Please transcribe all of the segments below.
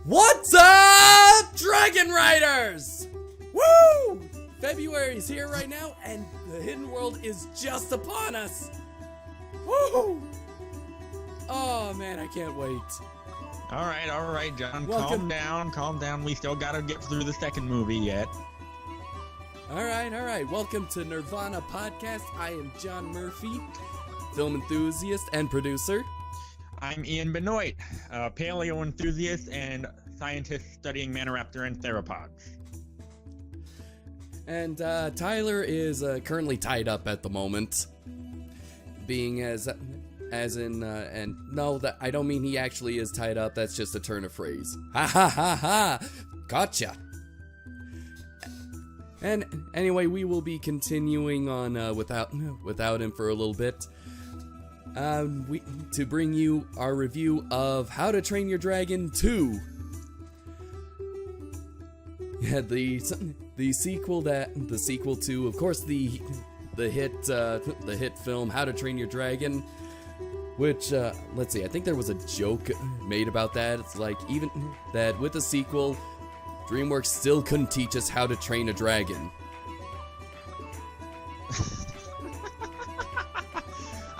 What's up, Dragon Riders? Woo! February's here right now, and the Hidden World is just upon us. Woo! Oh man, I can't wait. All right, John. Welcome. Calm down. We still gotta get through the second movie yet. All right. Welcome to Nerdvana podcast. I am John Murphy, film enthusiast and producer. I'm Ian Benoit, a paleo enthusiast and scientist studying Maniraptor and theropods. And Tyler is currently tied up at the moment, being and no, that I don't mean he actually is tied up. That's just a turn of phrase. Ha ha ha ha! Gotcha. And anyway, we will be continuing on without him for a little bit. To bring you our review of How to Train Your Dragon 2. Yeah, the sequel to, of course, the hit film How to Train Your Dragon, which let's see, I think there was a joke made about that. It's like, even that with the sequel, DreamWorks still couldn't teach us how to train a dragon.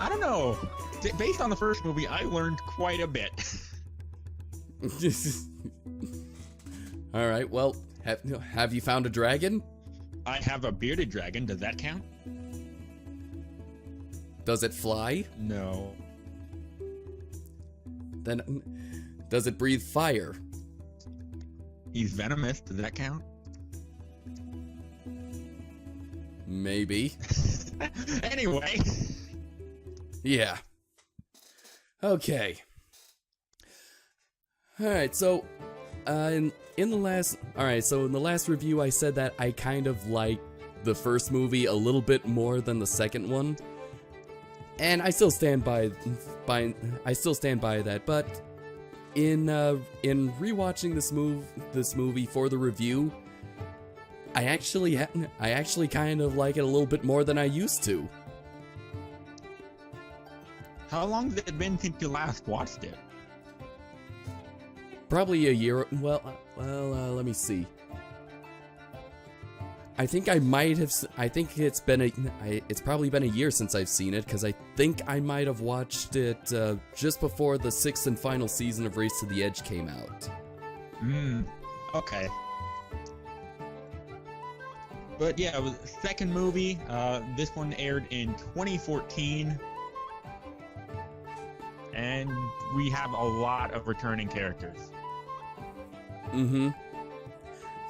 I don't know. Based on the first movie, I learned quite a bit. All right. Well, have you found a dragon? I have a bearded dragon. Does that count? Does it fly? No. Then, does it breathe fire? He's venomous. Does that count? Maybe. Anyway. Yeah. Okay. Alright, so in the last review I said that I kind of liked the first movie a little bit more than the second one. And I still stand by that, but in rewatching this movie for the review, I actually kind of like it a little bit more than I used to. How long has it been since you last watched it? Probably a year. Well, let me see. I think it's probably been a year since I've seen it, because I think I might have watched it just before the 6th and final season of Race to the Edge came out. Okay. But yeah, it was the second movie. This one aired in 2014. And we have a lot of returning characters.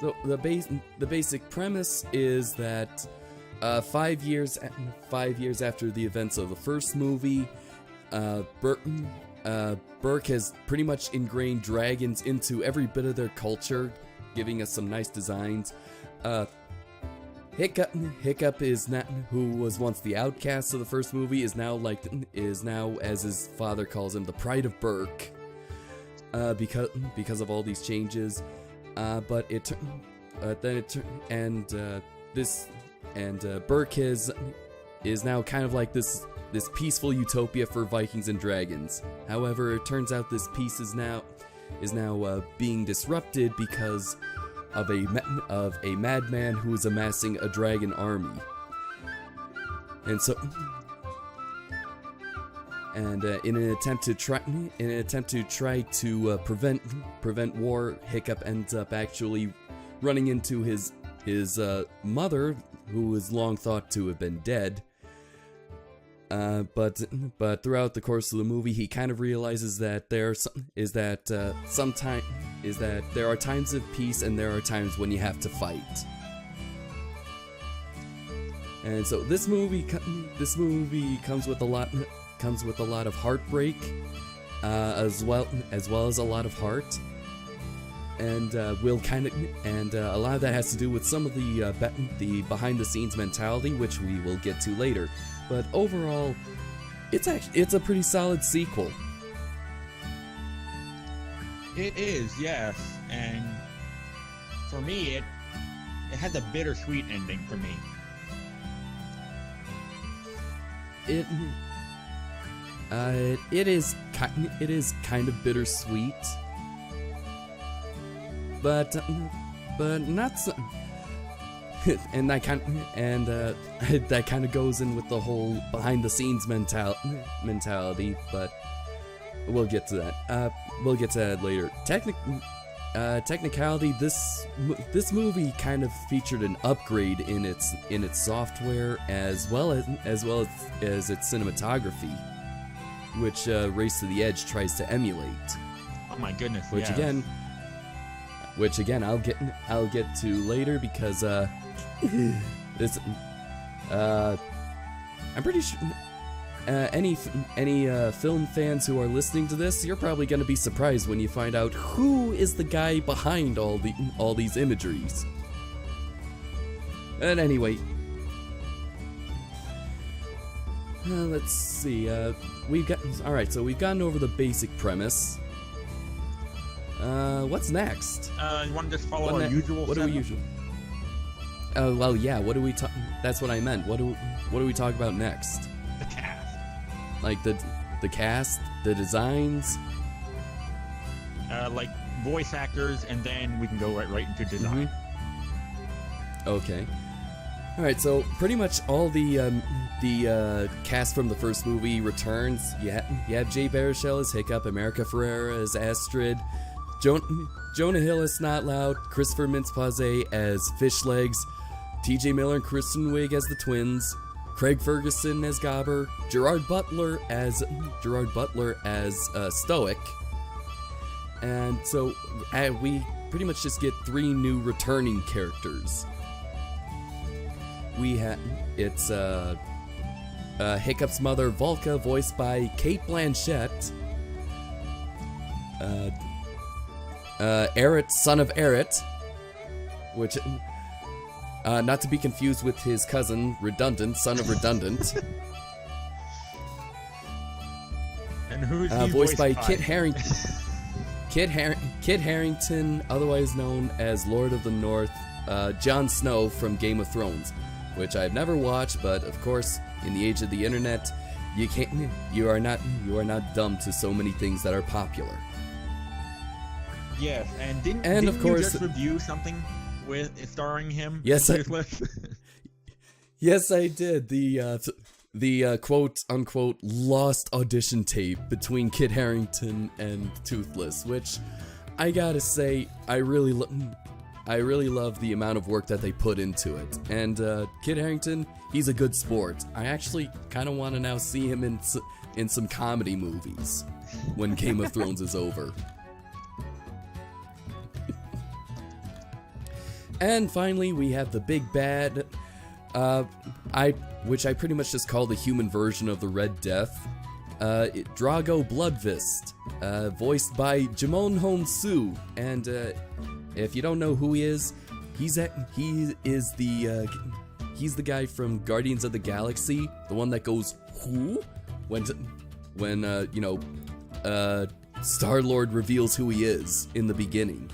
So the basic premise is that 5 years after the events of the first movie, Burke has pretty much ingrained dragons into every bit of their culture, giving us some nice designs. Hiccup is not, who was once the outcast of the first movie, is now, as his father calls him, the pride of Burke, because of all these changes. Burke is now kind of like this peaceful utopia for Vikings and dragons. However, it turns out this peace is now being disrupted because of a madman who is amassing a dragon army. And And in an attempt to try to prevent war, Hiccup ends up actually running into his mother, who is long thought to have been dead. But throughout the course of the movie, he kind of realizes that there are times of peace and there are times when you have to fight. And so this movie comes with a lot of heartbreak, as well as a lot of heart, and a lot of that has to do with some of the behind the scenes mentality, which we will get to later. But overall, it's a pretty solid sequel. It is, yes, and for me, it has a bittersweet ending for me. It is kind of bittersweet, but not so. And that kind of goes in with the whole behind the scenes mentality, but we'll get to that. We'll get to that later. Technicality, this movie kind of featured an upgrade in its software as well as its cinematography, which Race to the Edge tries to emulate. Oh my goodness! Which again I'll get to later, because this I'm pretty sure any film fans who are listening to this, you're probably going to be surprised when you find out who is the guy behind all these imageries. And anyway, let's see. We've gone over the basic premise. What's next? You want to just follow our usual? What do we usually? Well, yeah. What do we talk? That's what I meant. What do we talk about next? The cast. Like the cast, the designs. Like voice actors, and then we can go right into design. Mm-hmm. Okay. All right. So pretty much all the cast from the first movie returns. You have Jay Baruchel as Hiccup, America Ferrera as Astrid, Jonah Hill as Snot Loud, Christopher Mintz-Plaze as Fish Legs, T.J. Miller and Kristen Wiig as the twins, Craig Ferguson as Gobber, Gerard Butler as Stoic, and so we pretty much just get 3 new returning characters. It's Hiccup's mother, Volka, voiced by Cate Blanchett. Eret, son of Eret, which, not to be confused with his cousin, Redundant, son of Redundant. And who's voiced by Kit Harington. Kit Harington, otherwise known as Lord of the North, Jon Snow from Game of Thrones, which I've never watched, but of course, in the age of the internet, you are not dumb to so many things that are popular. Yes, and didn't of course, you just review something with starring him? Yes, yes, I did. The quote unquote lost audition tape between Kit Harington and Toothless, which I gotta say, I really love the amount of work that they put into it. And Kit Harington, he's a good sport. I actually kind of want to now see him in some comedy movies when Game of Thrones is over. And finally, we have the big bad, which I pretty much just call the human version of the Red Death, Drago Bloodfist, voiced by Jimon Hong-soo. And if you don't know who he is the guy from Guardians of the Galaxy, the one that goes who when Star-Lord reveals who he is in the beginning.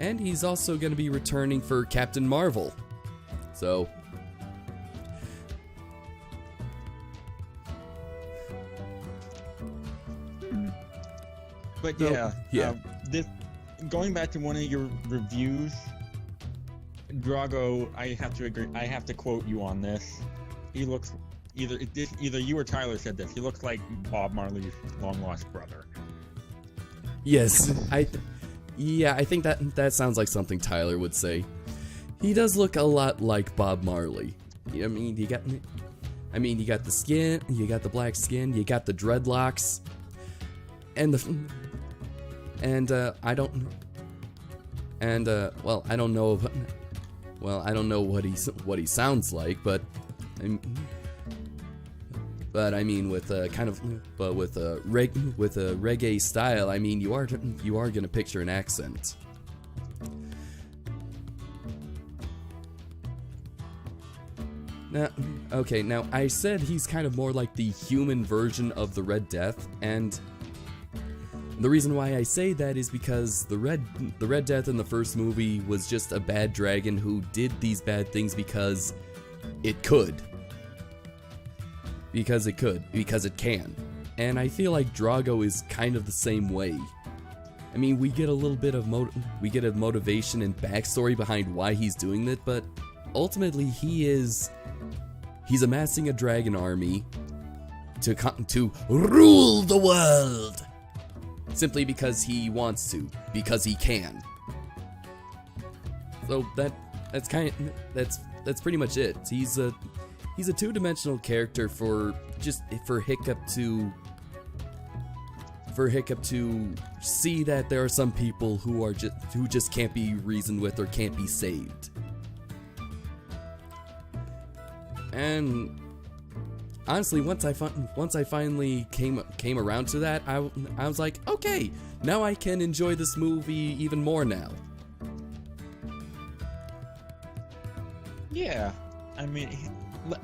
And he's also going to be returning for Captain Marvel. So, but this, going back to one of your reviews, Drago, I have to agree. I have to quote you on this. He looks either you or Tyler said this. He looks like Bob Marley's long lost brother. Yes, I think that sounds like something Tyler would say. He does look a lot like Bob Marley. I mean, you got the skin, you got the black skin, you got the dreadlocks, and I don't know what he sounds like, but I mean with a reggae style, I mean you are gonna picture an accent. Now I said he's kind of more like the human version of the Red Death, and the reason why I say that is because the Red Death in the first movie was just a bad dragon who did these bad things because it could. Because it can. And I feel like Drago is kind of the same way. I mean, we get a little bit of motivation and backstory behind why he's doing it, but ultimately he's amassing a dragon army to rule the world. Simply because he wants to, because he can. So that's pretty much it. He's a two-dimensional character for Hiccup to see that there are some people who just can't be reasoned with or can't be saved. And honestly, once I finally came around to that, I was like, okay, now I can enjoy this movie even more now. Yeah, I mean,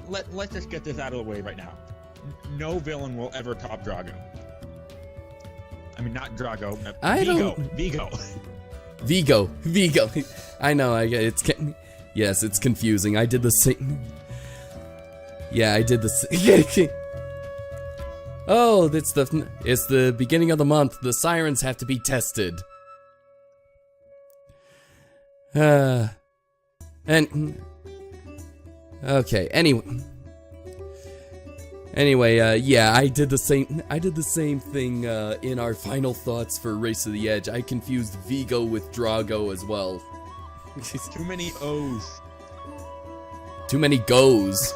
let's just get this out of the way right now. No villain will ever top Drago. I mean, not Drago. Vigo. Vigo. I know. Yes, it's confusing. I did the same. Yeah, I did the. Oh, it's the beginning of the month. The sirens have to be tested. And okay. Anyway, yeah, I did the same thing in our final thoughts for Race to the Edge. I confused Vigo with Drago as well. Too many O's. Too many goes.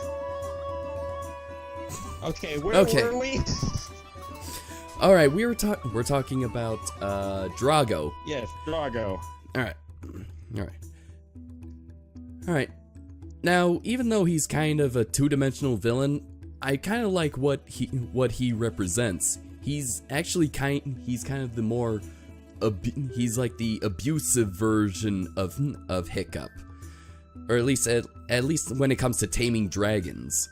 Okay, where were we? All right, we're talking about Drago. Yes, Drago. All right. Now, even though he's kind of a two-dimensional villain, I kind of like what he represents. He's actually kind of the more he's like the abusive version of Hiccup, or at least when it comes to taming dragons.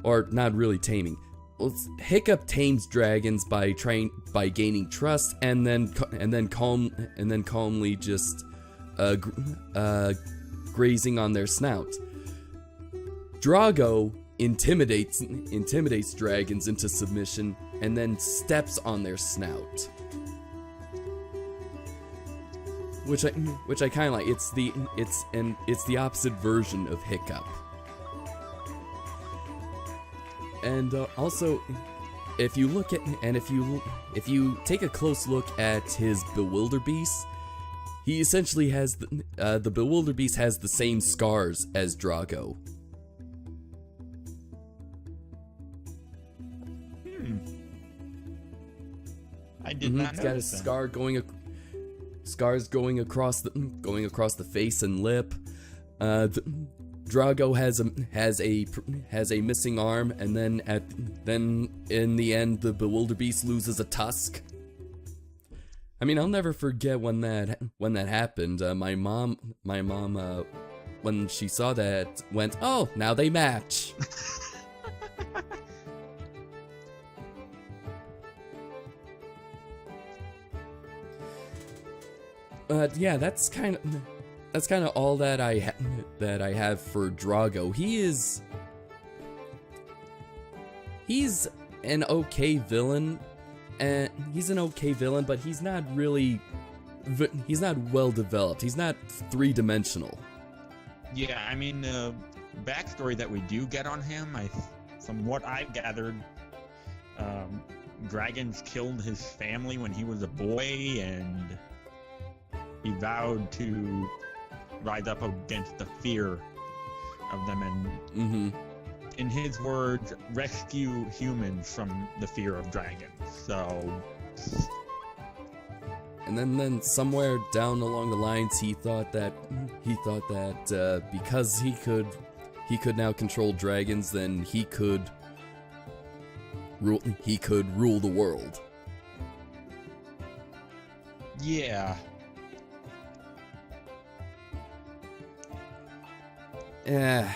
Or not really taming. Hiccup tames dragons by gaining trust and then calmly just grazing on their snout. Drago intimidates dragons into submission and then steps on their snout. Which I kind of like. It's the opposite version of Hiccup. And also, if you take a close look at his Bewilderbeast, he essentially has the Bewilderbeast has the same scars as Drago. I did not know. He's got a scar going across the face and lip. Drago has a missing arm, and then in the end the Bewilderbeast loses a tusk. I mean, I'll never forget when that happened. My mom when she saw that went, "Oh, now they match." Yeah, that's kind of all that I have for Drago. He's an okay villain, but he's not well developed. He's not three-dimensional. Yeah, I mean, backstory that we do get on him, from what I've gathered, dragons killed his family when he was a boy, and he vowed to rise up against the fear of them and, in his words, rescue humans from the fear of dragons. So... And then somewhere down along the lines, he thought that because he could now control dragons, then he could rule the world. Yeah. Yeah.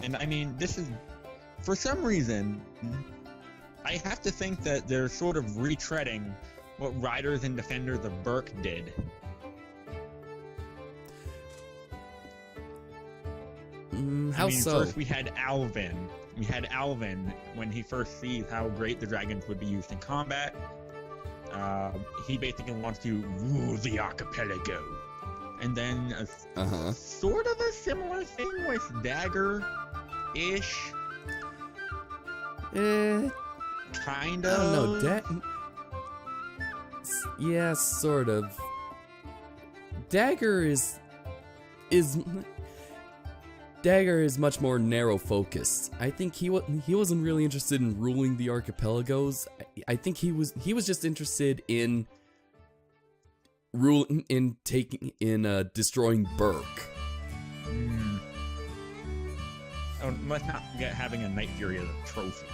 And I mean, this is, for some reason, I have to think that they're sort of retreading what Riders and Defenders of Berk did. How so? First we had Alvin. When he first sees how great the dragons would be used in combat. He basically wants to rule the archipelago. And then sort of a similar thing with Dagger-ish. Kind of. I don't know. Yeah, sort of. Dagger is much more narrow focused. I think he wasn't really interested in ruling the archipelagos. I think he was just interested in destroying Berk. Oh, let's not forget having a Night Fury as a trophy.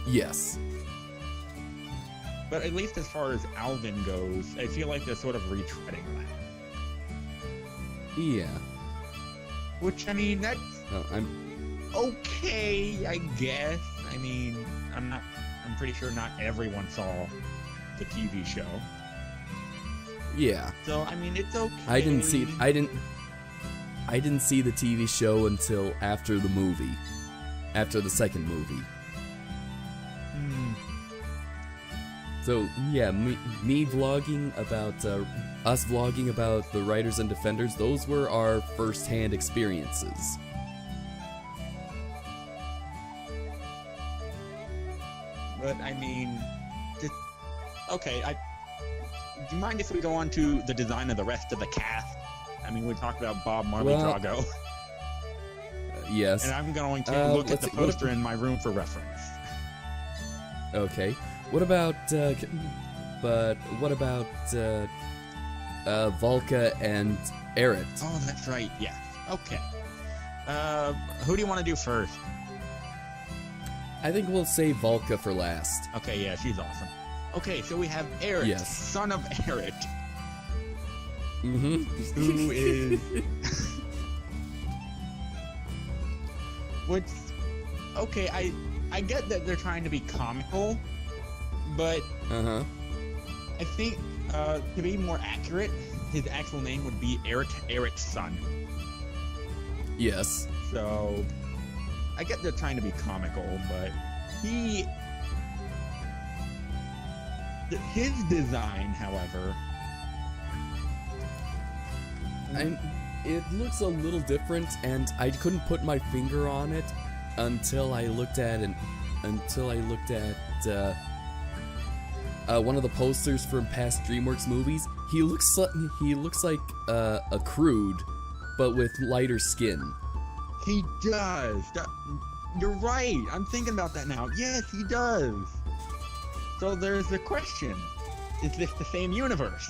Yes. But at least as far as Alvin goes, I feel like they're sort of retreading that. Yeah. Which, I mean, that's I'm okay, I guess. I mean, I'm pretty sure not everyone saw the TV show. Yeah. So, I mean, it's okay. I didn't see the TV show until after the movie. After the second movie. So, yeah, me vlogging about, us vlogging about the Riders and Defenders, those were our first-hand experiences. But, I mean, okay, do you mind if we go on to the design of the rest of the cast? I mean, we talked about Bob Marley Drago. Yes. And I'm going to look at the poster in my room for reference. Okay. What about Volka and Eret? Oh, that's right, yes. Okay. Who do you want to do first? I think we'll save Volka for last. Okay, yeah, she's awesome. Okay, so we have Eret, yes. son of Eret. Mm-hmm. Who is... Which... Okay, I get that they're trying to be comical, but... I think, to be more accurate, his actual name would be Eret's son. Yes. So... I get they're trying to be comical, but his design, however, it looks a little different, and I couldn't put my finger on it until I looked at one of the posters from past DreamWorks movies. He looks like a Crude, but with lighter skin. He does. You're right. I'm thinking about that now. Yes, he does. So there's the question. Is this the same universe?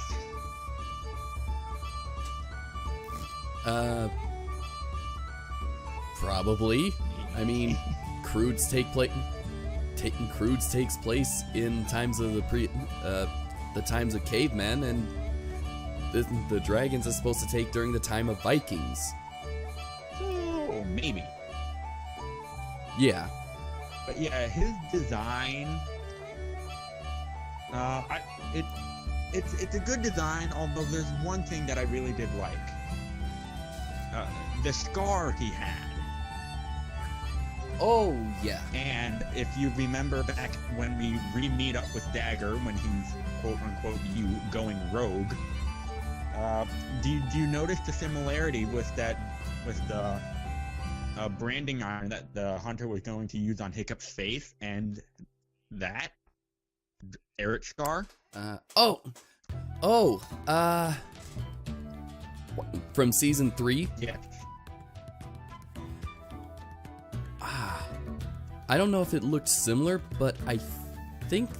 Probably. I mean, Crudes takes place in times of the times of cavemen, and the dragons are supposed to take during the time of Vikings. Oh, maybe. Yeah. But yeah, his design, it's a good design, although there's one thing that I really did like. The scar he had. Oh, yeah. And if you remember back when we re-meet up with Dagger, when he's, quote-unquote, going rogue, do you notice the similarity with the a branding iron that the hunter was going to use on Hiccup's face, and that Eric scar. From season 3. Yes. I don't know if it looked similar, but I think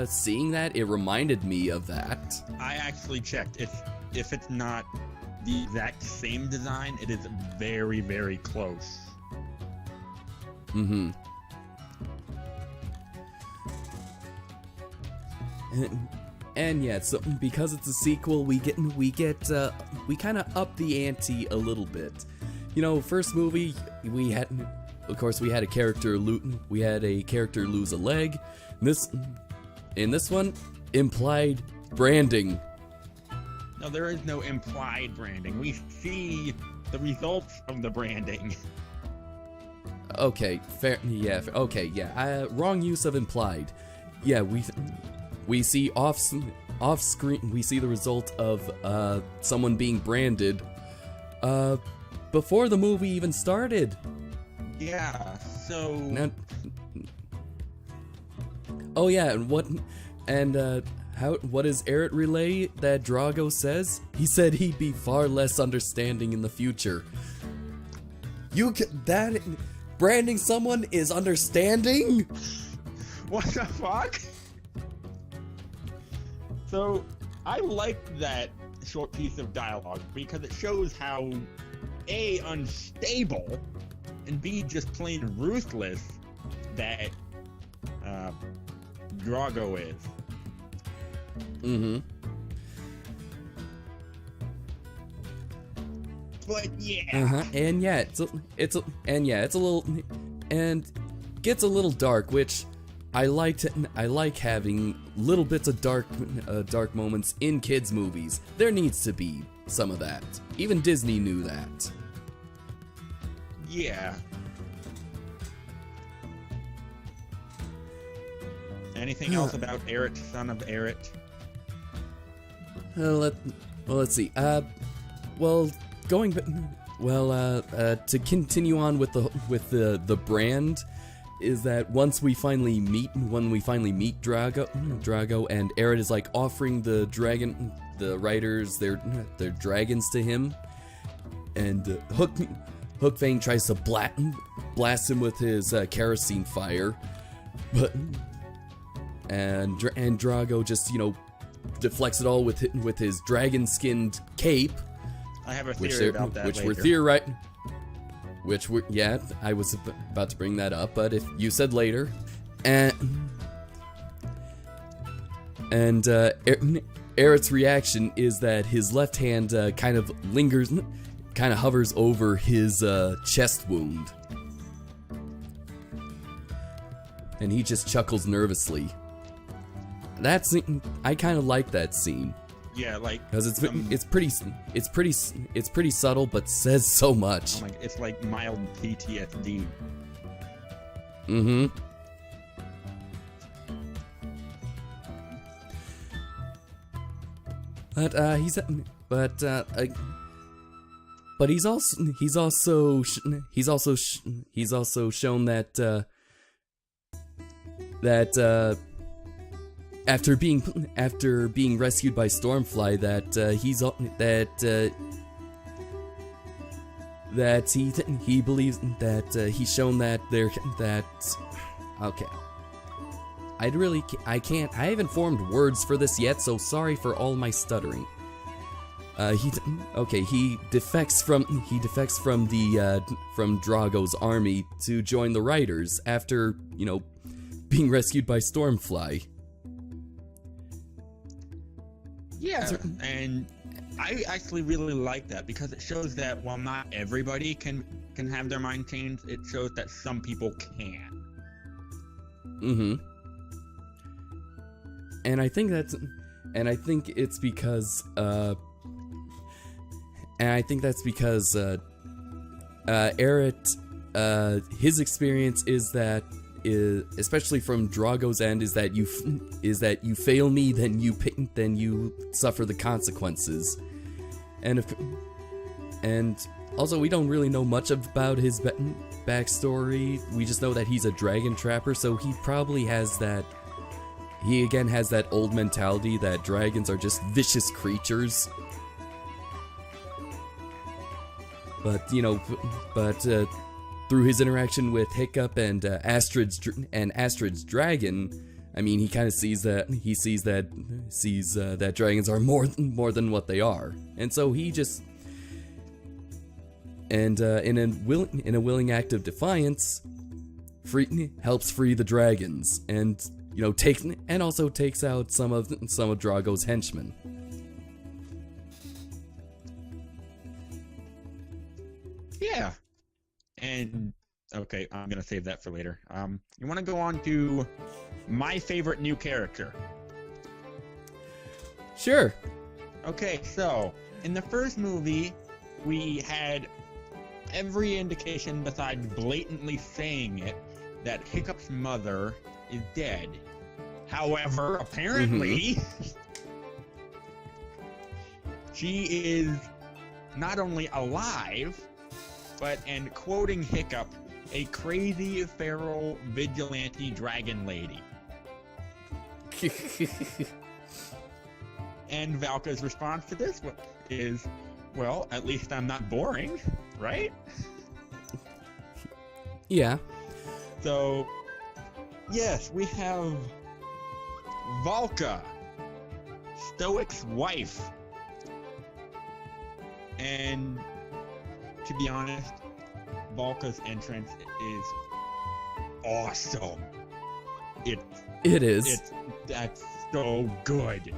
seeing that, it reminded me of that. I actually checked. If it's not the exact same design, it is very, very close. Mm-hmm. And yeah, so because it's a sequel, we kind of up the ante a little bit. You know, first movie we had a character lose a leg. In this one, implied branding. No, there is no implied branding. We see the results of the branding. Okay, fair. Yeah. Okay. Yeah. Wrong use of implied. Yeah. We see off screen. We see the result of someone being branded before the movie even started. Yeah. So. Now, oh yeah, what does Eric relay that Drago says? He said he'd be far less understanding in the future. Branding someone is understanding? What the fuck? So, I like that short piece of dialogue because it shows how A, unstable, and B, just plain ruthless that Drago is. Mm-hmm. But yeah. And yeah, it's a little, and gets a little dark, which I like having little bits of dark moments in kids' movies. There needs to be some of that. Even Disney knew that. Yeah. Anything else about Eric, son of Eric? Let's see. To continue on with the brand, is that when we finally meet Drago, and Eric is like offering the writers their dragons to him, and Hook Fang tries to blast him with his kerosene fire, and Drago just deflects it all with his dragon-skinned cape. I have a theory about that later. I was about to bring that up, but if you said later, and Eric's reaction is that his left hand kind of hovers over his chest wound, and he just chuckles nervously. I kind of like that scene. Yeah, like because it's pretty subtle, but says so much. Oh my, it's like mild PTSD. Mm-hmm. But he's also shown that after being rescued by Stormfly, he believes that he's shown that okay. I haven't formed words for this yet, so sorry for all my stuttering. He defects from Drago's army to join the Riders after, being rescued by Stormfly. Yeah, and I actually really like that because it shows that while not everybody can have their mind changed, it shows that some people can. Mm-hmm. And I think it's because Eric, his experience is that, especially from Drago's end, is that you fail me, then you suffer the consequences, and Also, we don't really know much about his backstory. We just know that he's a dragon trapper, so he probably has that. He again has that old mentality that dragons are just vicious creatures. But through his interaction with Hiccup and Astrid's dragon, I mean, he kind of sees that that dragons are more than what they are, and so he just in a willing act of defiance, helps free the dragons, and also takes out some of Drago's henchmen. Yeah. And okay, I'm gonna save that for later. You want to go on to my favorite new character? Sure. Okay, so in the first movie, we had every indication besides blatantly saying it that Hiccup's mother is dead. However, apparently, she is not only alive, but, and quoting Hiccup, a crazy feral vigilante dragon lady. And Valka's response to this is, well, at least I'm not boring, right? Yeah. So, yes, we have Valka, Stoic's wife. And to be honest, Valka's entrance is awesome. It is. That's so good.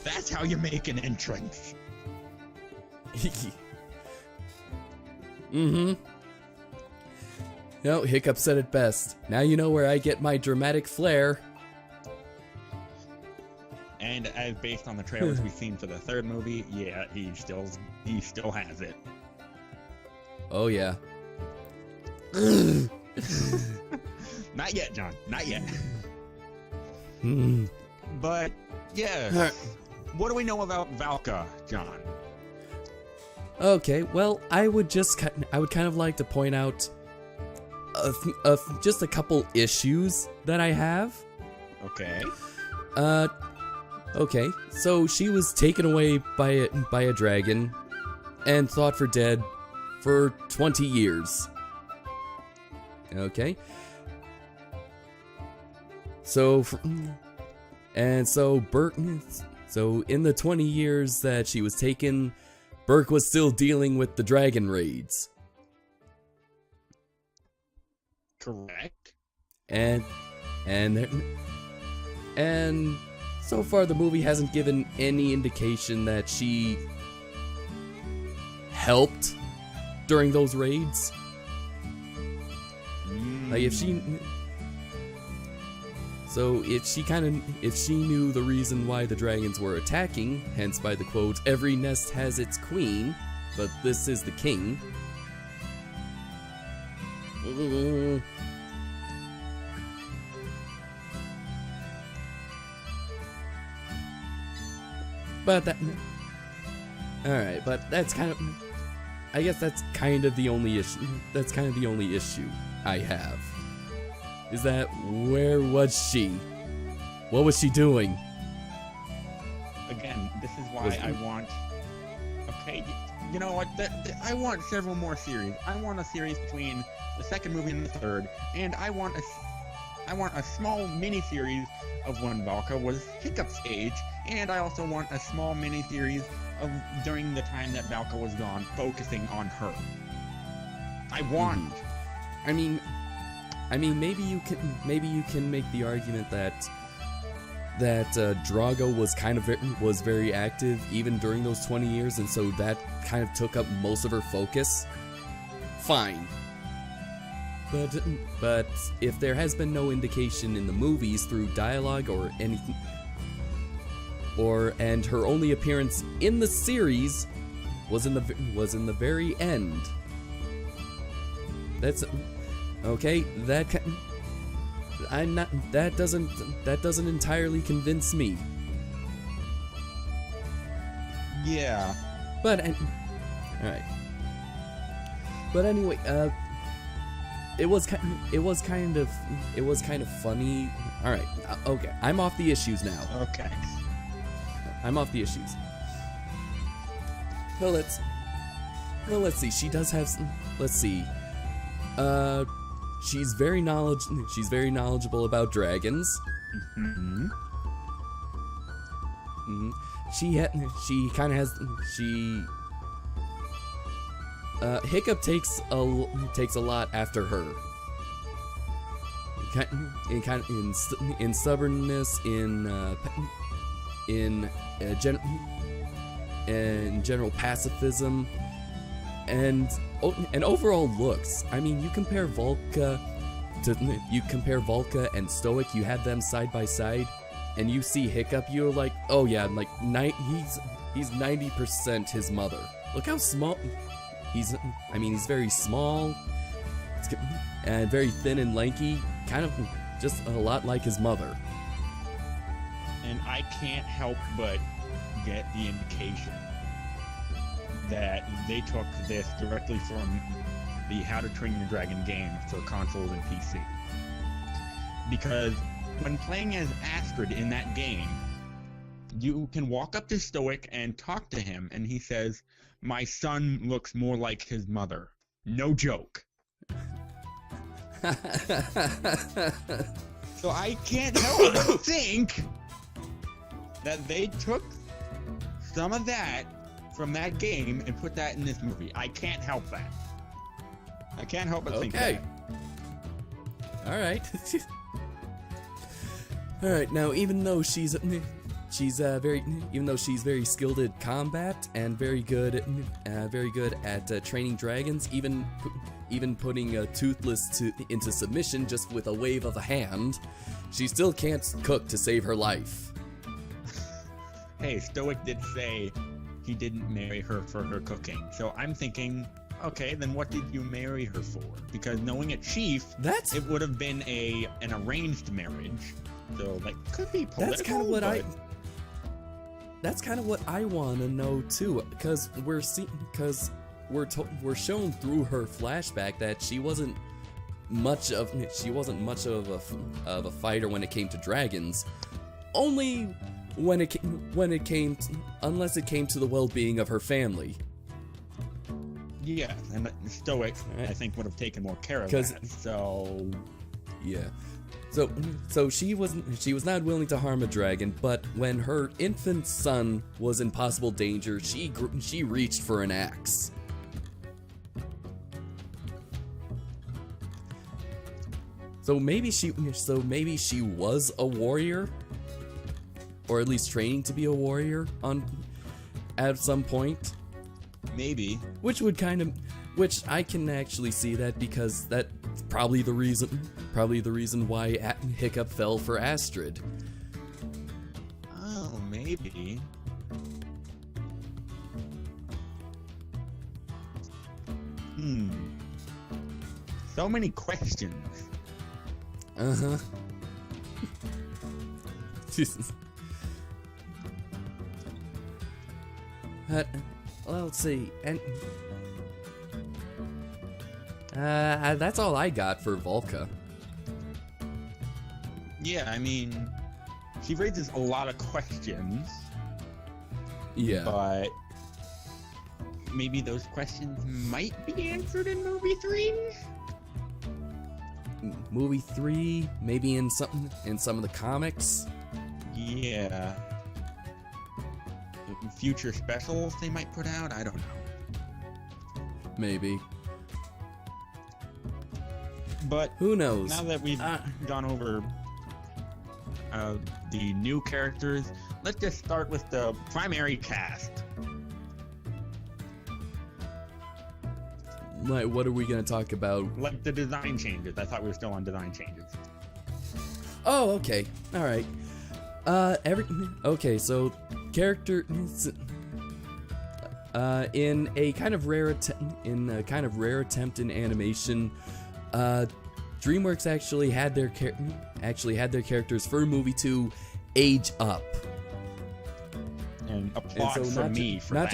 That's how you make an entrance. No, Hiccup said it best. Now you know where I get my dramatic flair. And as based on the trailers we've seen for the third movie, yeah, he still has it. Oh yeah. Not yet, John. Not yet. Mm. But yeah, what do we know about Valka, John? Okay, well, I would kind of like to point out just a couple issues that I have. Okay. Okay, so she was taken away by a dragon and thought for dead for 20 years. Okay. So in the 20 years that she was taken, Burke was still dealing with the dragon raids. Correct. And so far the movie hasn't given any indication that she helped during those raids. Like if she knew the reason why the dragons were attacking, hence by the quote, "Every nest has its queen, but this is the king." But alright, but that's kind of, I guess that's kind of the only issue. That's kind of the only issue I have. Is that, where was she? What was she doing? Again, this is why I want... Okay, you know what? I want several more series. I want a series between the second movie and the third, and I want a small mini-series of when Valka was Hiccup's age, and I also want a small mini-series of during the time that Valka was gone, focusing on her. I want... I mean, maybe you can make the argument that Drago was very active even during those 20 years, and so that kind of took up most of her focus. Fine. But if there has been no indication in the movies through dialogue or anything, and her only appearance in the series was in the very end. That's okay. That doesn't entirely convince me. Yeah. But all right. But anyway, it was kind of funny. All right, okay, I'm off the issues now. Okay. I'm off the issues. Well, let's see. She does have some, let's see. She's very knowledgeable about dragons. Mm-hmm. Mm-hmm. She kind of has Hiccup takes a lot after her. In stubbornness, in general pacifism, and overall looks. I mean, you compare Volca and Stoic. You had them side by side, and you see Hiccup. You're like, oh yeah, like he's 90% his mother. Look how small he's very small, and very thin and lanky, kind of just a lot like his mother. And I can't help but get the indication that they took this directly from the How to Train Your Dragon game for consoles and PC. Because when playing as Astrid in that game, you can walk up to Stoic and talk to him, and he says, "My son looks more like his mother." No joke. So I can't help but think that they took some of that from that game and put that in this movie. I can't help that. I can't help but think that. All right. All right. Now, even though she's very skilled at combat and very good at training dragons, even putting Toothless into submission just with a wave of a hand, she still can't cook to save her life. Hey, Stoic did say he didn't marry her for her cooking. So I'm thinking, okay, then what did you marry her for? Because knowing a chief, it would have been an arranged marriage. So, like, could be political. That's kind of what I want to know too, because we're shown through her flashback that she wasn't much of a fighter when it came to dragons. Only unless it came to the well-being of her family. Yeah, and Stoic, right, I think, would have taken more care of that. So, yeah. So she was not willing to harm a dragon, but when her infant son was in possible danger, she reached for an axe. So maybe she was a warrior, or at least training to be a warrior at some point. Maybe. Which I can actually see that, because that's probably the reason why Hiccup fell for Astrid. Oh, maybe. So many questions. Uh-huh. Jesus. Well, let's see. And that's all I got for Volca. Yeah, I mean, she raises a lot of questions. Yeah. But maybe those questions might be answered in movie 3? Movie 3, maybe in some of the comics. Yeah. Future specials they might put out, I don't know. Maybe. But who knows? Now that we've gone over the new characters, let's just start with the primary cast. Like, what are we going to talk about? Like the design changes. I thought we were still on design changes. Oh, okay. All right. Okay, so characters in a kind of rare attempt in animation, DreamWorks actually had their characters for movie 2 age up. And applause for me for that.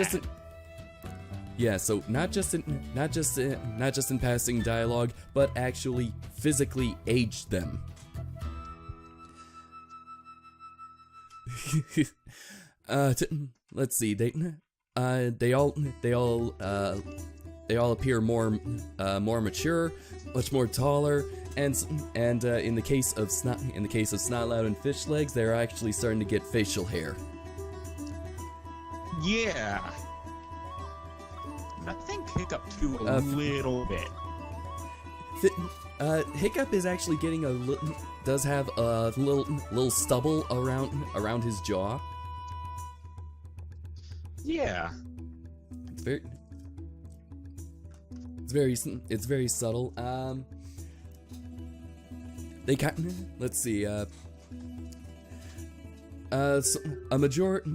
Yeah, so not just in passing dialogue, but actually physically aged them. Let's see. They all appear more mature, much more taller, and in the case of Snotlout and Fishlegs, they're actually starting to get facial hair. Yeah. I think Hiccup too a little bit. Hiccup is actually getting does have a little stubble around his jaw. Yeah. It's very subtle. Let's see. So a majority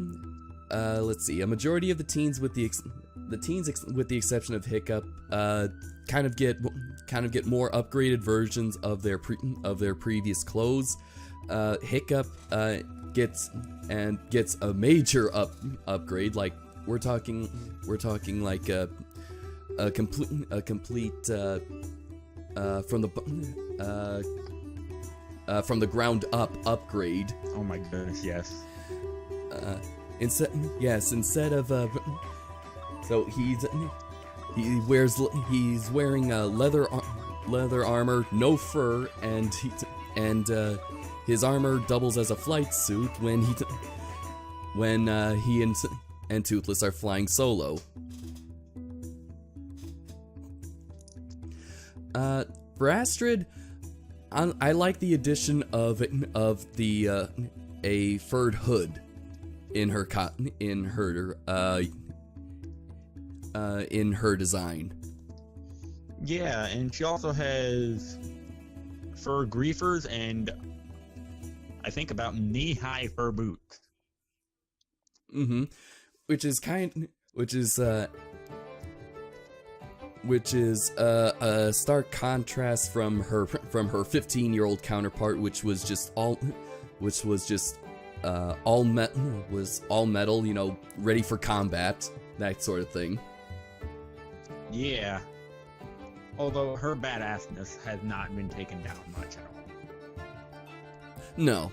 of the teens, with the exception of Hiccup, kind of get more upgraded versions of their previous clothes. Hiccup gets a major upgrade. Like we're talking like a complete from the ground up upgrade. Oh my goodness, yes. Instead of so he's wearing leather armor, no fur, and his armor doubles as a flight suit when he and Toothless are flying solo. For Astrid, I like the addition of the a furred hood in her design. Yeah, and she also has fur griefers and I think about knee-high fur boots. Mm-hmm. Which is a stark contrast from her 15-year-old counterpart, which was just all metal, you know, ready for combat, that sort of thing. Yeah. Although her badassness has not been taken down much at all. No,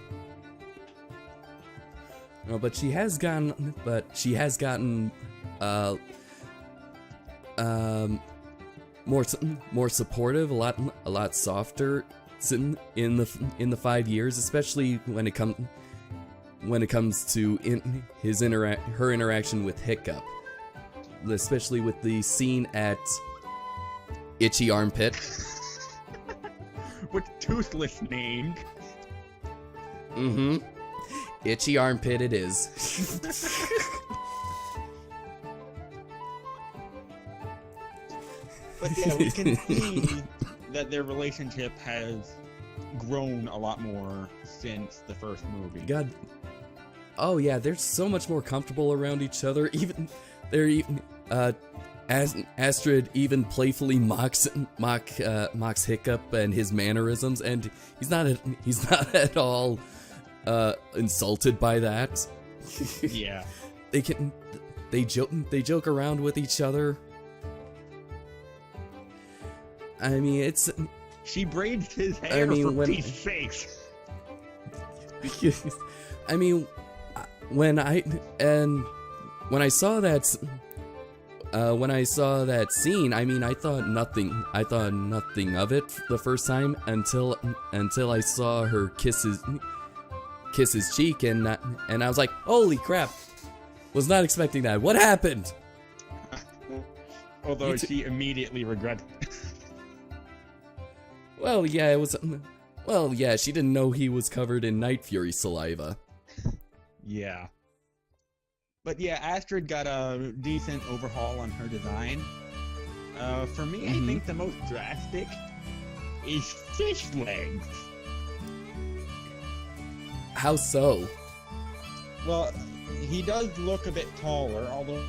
but she has gotten more supportive, a lot softer in the 5 years, especially when it comes to her interaction with Hiccup, especially with the scene at Itchy Armpit. Which Toothless named. Mm-hmm. Itchy Armpit it is. But yeah, we can see that their relationship has grown a lot more since the first movie. God. Oh yeah, they're so much more comfortable around each other. Astrid even playfully mocks Hiccup and his mannerisms, and he's not at all insulted by that. Yeah. They joke around with each other. I mean, she braids his hair for Pete's sake. I mean, when I saw that scene, I mean, I thought nothing of it the first time until I saw her kiss his cheek, and I was like, holy crap, was not expecting that. What happened? Although she immediately regretted. Well, yeah, she didn't know he was covered in Night Fury saliva. Yeah. But yeah, Astrid got a decent overhaul on her design. For me, I think the most drastic is Fishlegs. How so? Well, he does look a bit taller, although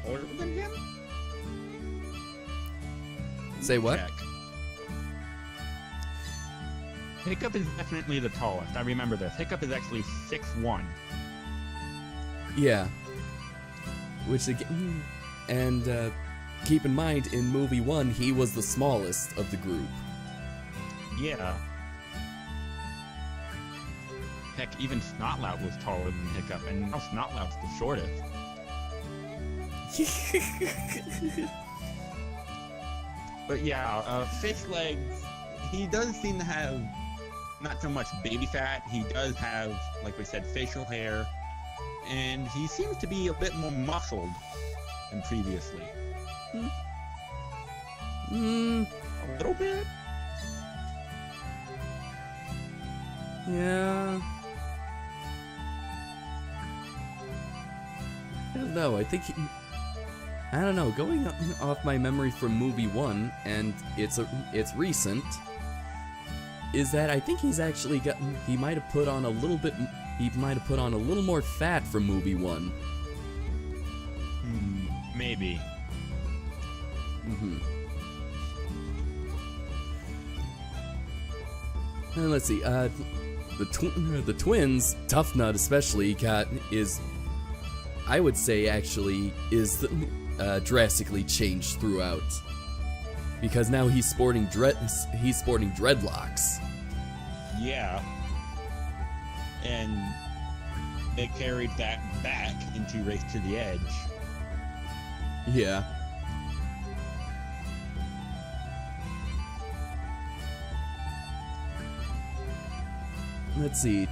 older than him. Say what? Check. Hiccup is definitely the tallest. I remember this. Hiccup is actually 6'1". Yeah. which again, and keep in mind, in movie 1, he was the smallest of the group. Yeah. Heck, even Snotlout was taller than Hiccup, and now Snotlout's the shortest. But yeah, Fish Legs, he does seem to have not so much baby fat. He does have, like we said, facial hair, and he seems to be a bit more muscled than previously. A little bit? Yeah. I don't know, I think I don't know, going off my memory from movie 1, and it's recent, is that I think he's actually he might have put on a little more fat from movie 1. Maybe. And let's see, the twins, Tough Nut especially, I would say actually is drastically changed throughout, because now he's sporting dreadlocks. Yeah. And they carried that back into Race to the Edge. Yeah. Let's see.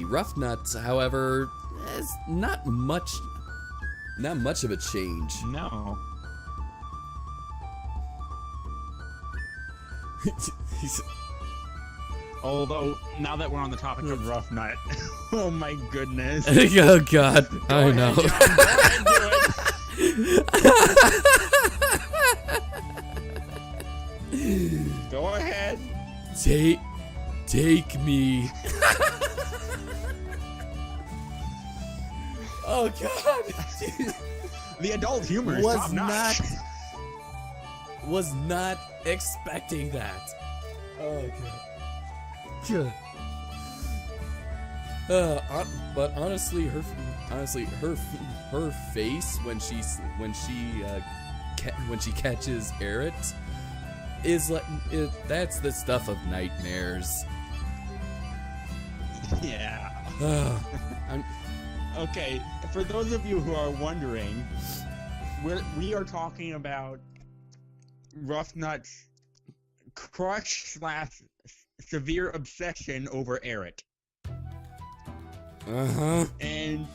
Rough Nut, however, is not much of a change. No. Although, now that we're on the topic of Rough Nut, oh my goodness. Oh God, I know. Go ahead. Take me. Oh God. The adult humor is top notch. Was not expecting that. Oh God. But honestly, her face when she catches Eret is like that's the stuff of nightmares. Yeah. Okay, for those of you who are wondering, we are talking about Rough Nut's crush / severe obsession over Eret. And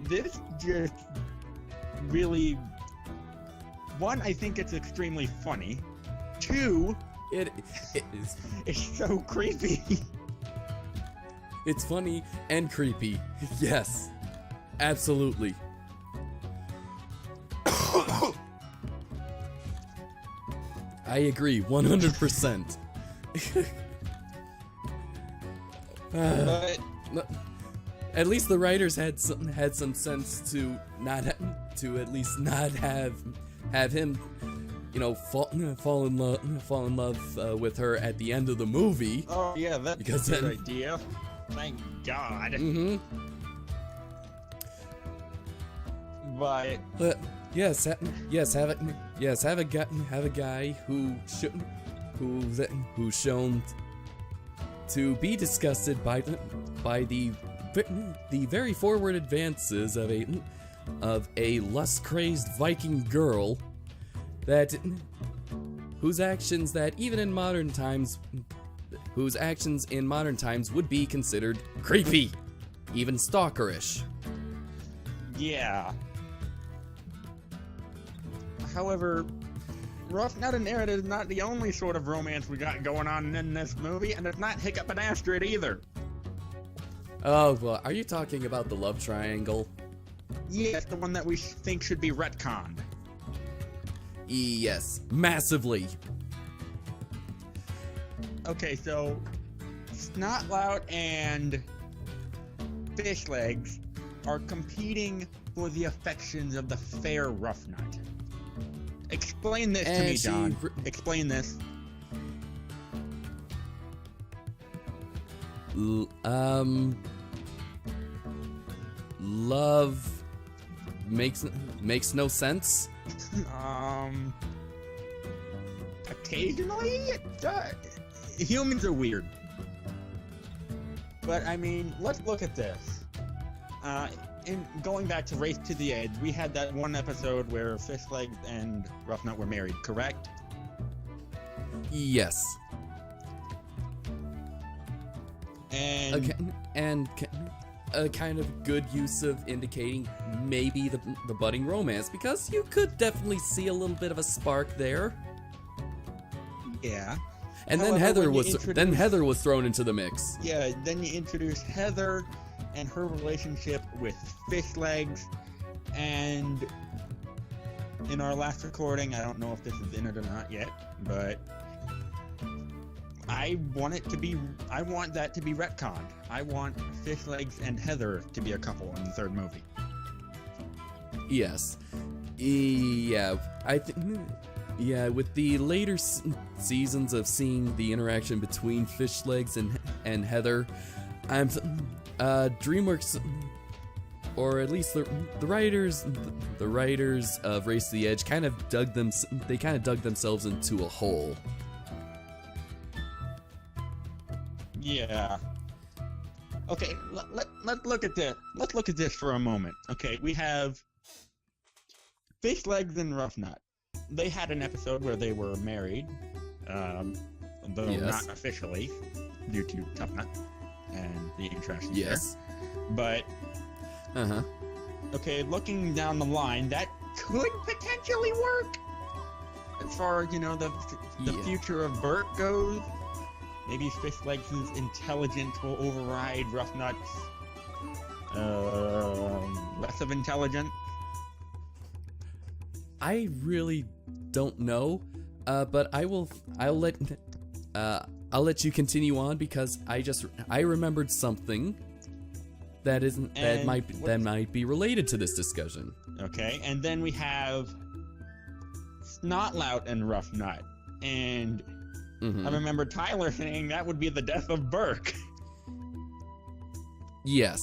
this just really, one, I think it's extremely funny. Two, it is. It's so creepy. It's funny and creepy. Yes, absolutely. I agree, 100%. But at least the writers had some sense to at least not have him, fall in love with her at the end of the movie. Oh yeah, that's because a good idea. Thank God. But yes, have a guy who's shown to be disgusted by the very forward advances of a lust-crazed Viking girl whose actions in modern times would be considered creepy, even stalkerish. Yeah. However, Rough Nut and Eret is not the only sort of romance we got going on in this movie, and it's not Hiccup and Astrid either. Oh, well, are you talking about the love triangle? Yes, the one that we think should be retconned. Yes, massively. Okay, so Snotlout and Fish Legs are competing for the affections of the fair Rough Nut. Explain this to me, John. Explain this. love makes no sense. Occasionally, humans are weird. But I mean, let's look at this. In going back to Race to the Edge, we had that one episode where Fishleg and Roughnut were married, correct? Yes. And a kind of good use of indicating maybe the budding romance, because you could definitely see a little bit of a spark there. yeah. And However, then Heather was thrown into the mix. Yeah, then you introduce Heather and her relationship with Fishlegs, and in our last recording, I don't know if this is in it or not yet, but I want that to be retconned. I want Fishlegs and Heather to be a couple in the third movie. Yes. Yeah, yeah, with the later seasons of seeing the interaction between Fishlegs and Heather, DreamWorks, or at least the writers of Race to the Edge kind of dug themselves into a hole. Yeah. Okay, let's look at this. Let's look at this for a moment. Okay, we have Fishlegs and Roughnut. They had an episode where they were married, though yes. not officially, due to Tough Nut and the interactions yes. there. But, okay, looking down the line, that could potentially work. As far as, the future of Bert goes, maybe Fishlegs' intelligence will override Roughnut's less of intelligent. I really don't know, but I'll let you continue on, because I remembered something that might be related to this discussion. Okay, and then we have Snotlout and Roughnut, and I remember Tyler saying that would be the death of Burke. Yes.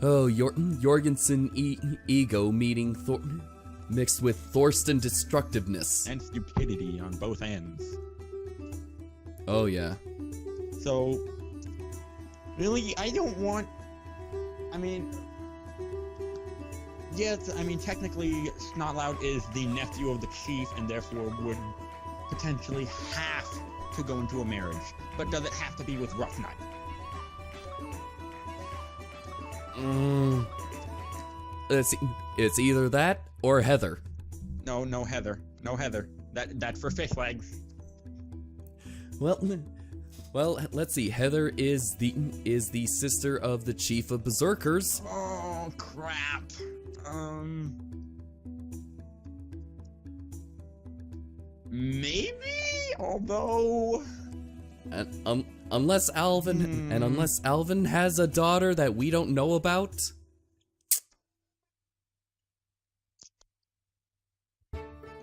Oh, Jorgensen ego meeting mixed with Thorsten destructiveness. And stupidity on both ends. Oh, yeah. So, really, technically, Snotlout is the nephew of the chief, and therefore would potentially have to go into a marriage. But does it have to be with Roughnut? It's either that or Heather. No Heather. No Heather. That's for Fishlegs. Well, let's see. Heather is the sister of the chief of Berserkers. Oh crap. Maybe, although unless Alvin has a daughter that we don't know about.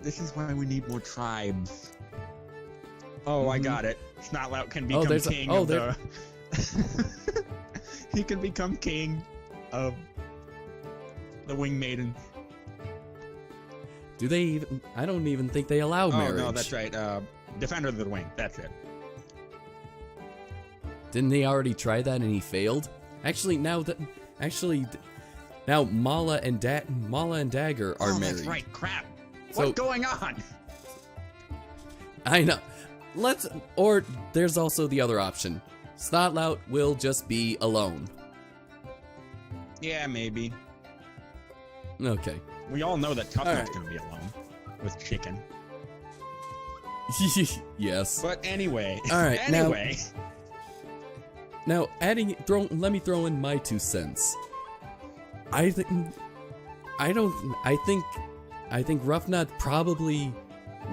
This is why we need more tribes. Oh, I got it. Snotlout can become king of the... He can become king of the Wing Maidens. Do they even... I don't even think they allow marriage. Oh, no, that's right. Defender of the Wing. That's it. Didn't he already try that and he failed? Actually, now Mala and Dagger are married. That's right. Crap. What's going on? I know. Or there's also the other option. Snotlout will just be alone. Yeah, maybe. Okay. We all know that Toughnut's gonna be alone with chicken. Yes. But anyway. All right. Anyway. Now let me throw in my 2 cents. I think Roughnut probably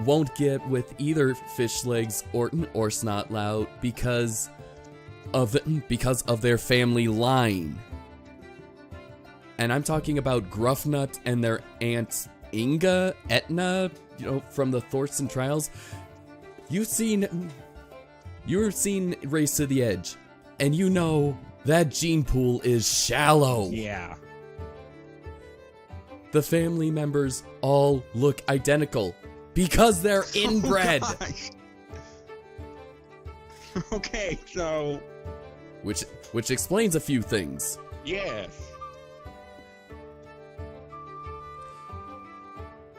won't get with either Fishlegs or Snotlout because of their family line. And I'm talking about Gruffnut and their aunt Inga, Etna, from the Thorsten trials. You've seen Race to the Edge, and you know That gene pool is shallow. Yeah. The family members all look identical because they're inbred. Oh, gosh. Okay, so Which explains a few things. yes.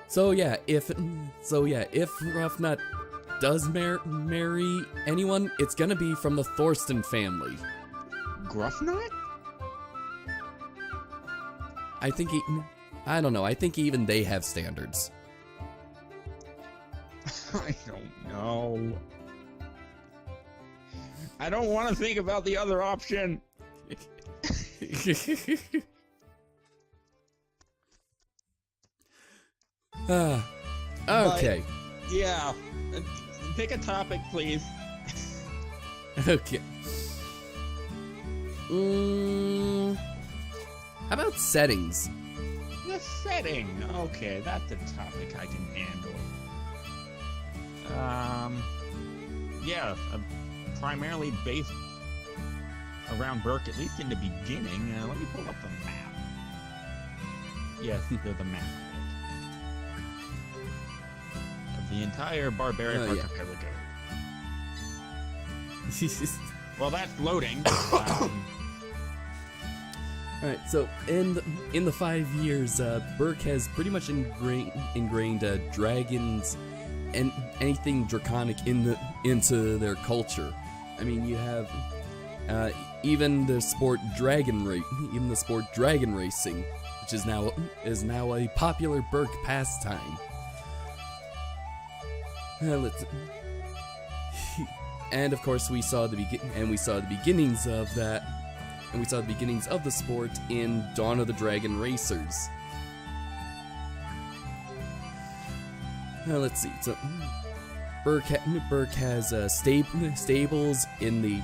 So yeah, if Ruffnut does marry anyone, it's gonna be from the Thorsten family. Gruffnut? I don't know. I think even they have standards. I don't know. I don't want to think about the other option. Okay. Yeah. Pick a topic, please. Okay. How about settings? The setting. Okay, that's a topic I can handle. Yeah, primarily based around Burke, at least in the beginning. Let me pull up the map. Yes, there's a map of the entire barbaric archipelago. Well, that's loading. Alright, so in the 5 years, Burke has pretty much ingrained dragons and anything draconic into their culture. I mean, you have even the sport dragon racing, which is now a popular Burke pastime. And of course, we saw the beginnings of that. And we saw the beginnings of the sport in Dawn of the Dragon Racers. Now let's see. So Burke has stables in the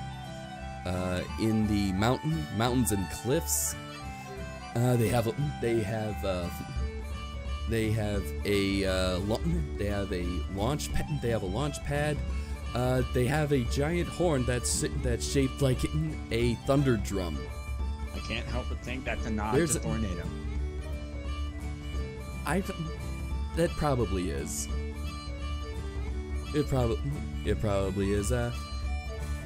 mountains and cliffs. They have a launch pad. They have a giant horn that's shaped like a thunder drum. I can't help but think that's a nod to Tornado. That probably is. It probably is.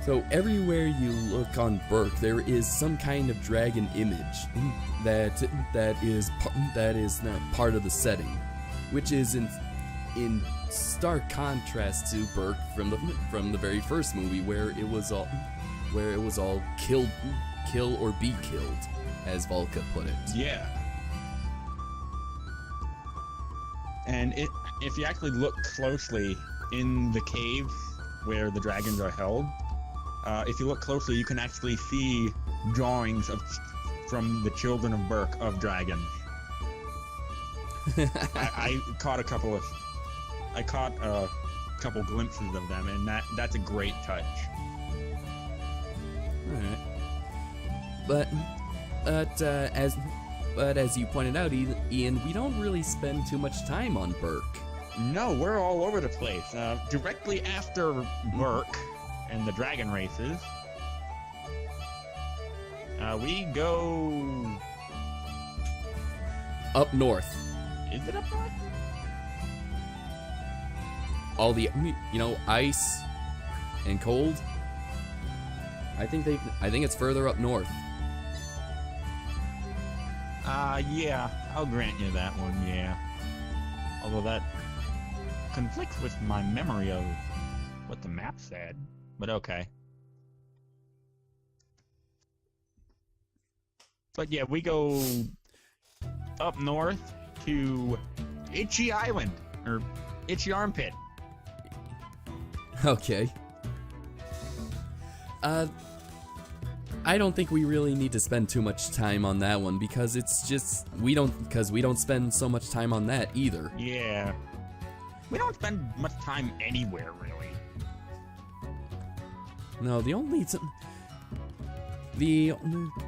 So everywhere you look on Burke, there is some kind of dragon image that is now part of the setting, which is in stark contrast to Burke from the very first movie, where it was all kill or be killed, as Volka put it. Yeah. And if you actually look closely in the cave where the dragons are held, if you look closely, you can actually see drawings from the children of Burke of dragons. I caught a couple glimpses of them, and that's a great touch. All right. But as you pointed out, Ian, we don't really spend too much time on Burke. No, we're all over the place. Directly after Burke and the dragon races, we go up north. Is it up north? All the ice and cold. I think it's further up north. Yeah, I'll grant you that one, yeah. Although that conflicts with my memory of what the map said, but okay. But yeah, we go up north to Itchy Island, or Itchy Armpit. Okay. I don't think we really need to spend too much time on that one, because it's just we don't spend so much time on that either. Yeah. We don't spend much time anywhere really. No,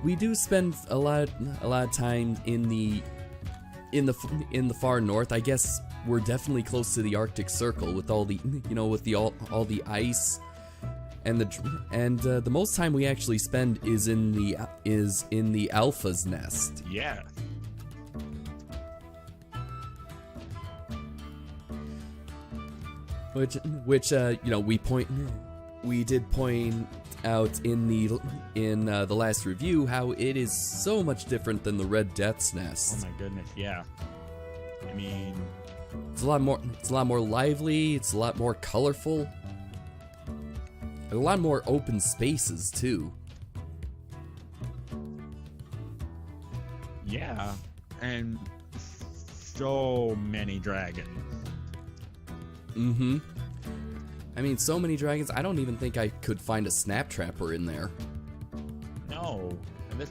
we do spend a lot of time in the far north. I guess we're definitely close to the Arctic Circle with all the all the ice the most time we actually spend is in the alpha's nest. Yeah. Which we did point out in the last review how it is so much different than the Red Death's Nest. Oh my goodness, yeah. I mean, it's a lot more lively, it's a lot more colorful. A lot more open spaces too. Yeah, and so many dragons. Mm-hmm. I mean, so many dragons, I don't even think I could find a snap trapper in there. No, and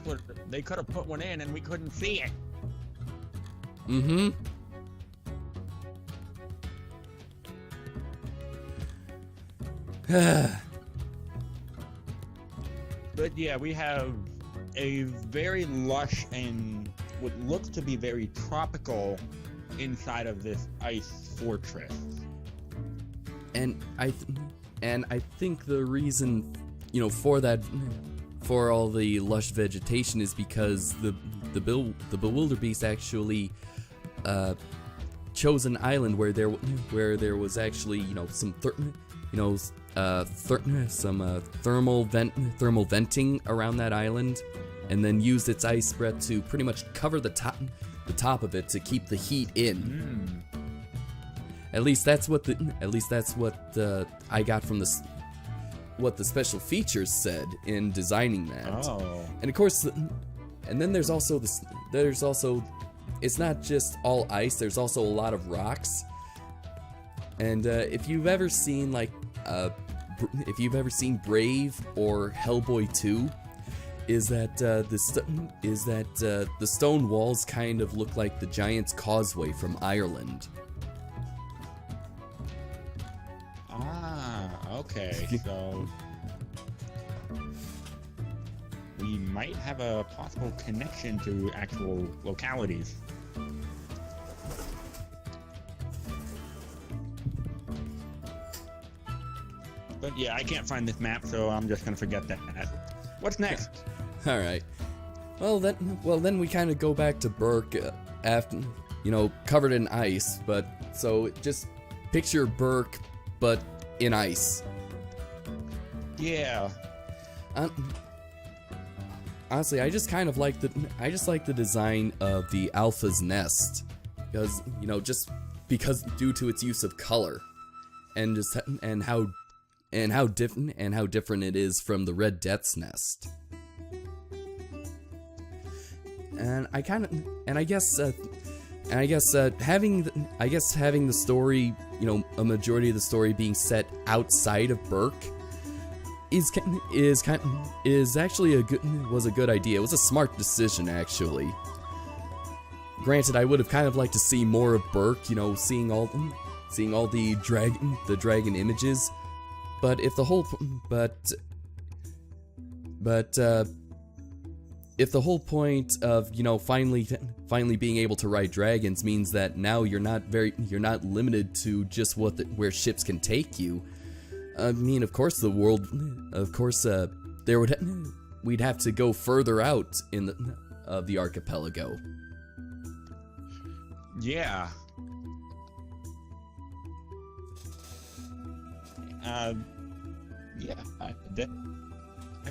they could have put one in and we couldn't see it. Mm-hmm. But yeah, we have a very lush and what looks to be very tropical inside of this ice fortress. And I think the reason, for all the lush vegetation is because the Bewilderbeast actually chose an island where there was actually some thermal venting around that island, and then used its ice breath to pretty much cover the top of it to keep the heat in. At least that's what I got from what the special features said in designing that. Oh. And of course, and then there's also it's not just all ice. There's also a lot of rocks. And if you've ever seen Brave or Hellboy 2, is that the stone walls kind of look like the Giant's Causeway from Ireland. Ah, okay. So we might have a possible connection to actual localities. But yeah, I can't find this map, so I'm just gonna forget that. What's next? All right. Well, then we kind of go back to Burke after, covered in ice. But so just picture Burke, but in ice. Yeah. Honestly, I just like the design of the Alpha's nest, because due to its use of color, and how different it is from the Red Death's Nest. And I guess having the story, a majority of the story being set outside of Burke was a good idea. It was a smart decision, actually. Granted, I would have kind of liked to see more of Burke, seeing all the dragon images. But if the whole point of finally being able to ride dragons means that now you're not limited to just where ships can take you. I mean, of course we'd have to go further out in the archipelago. Yeah. Yeah, I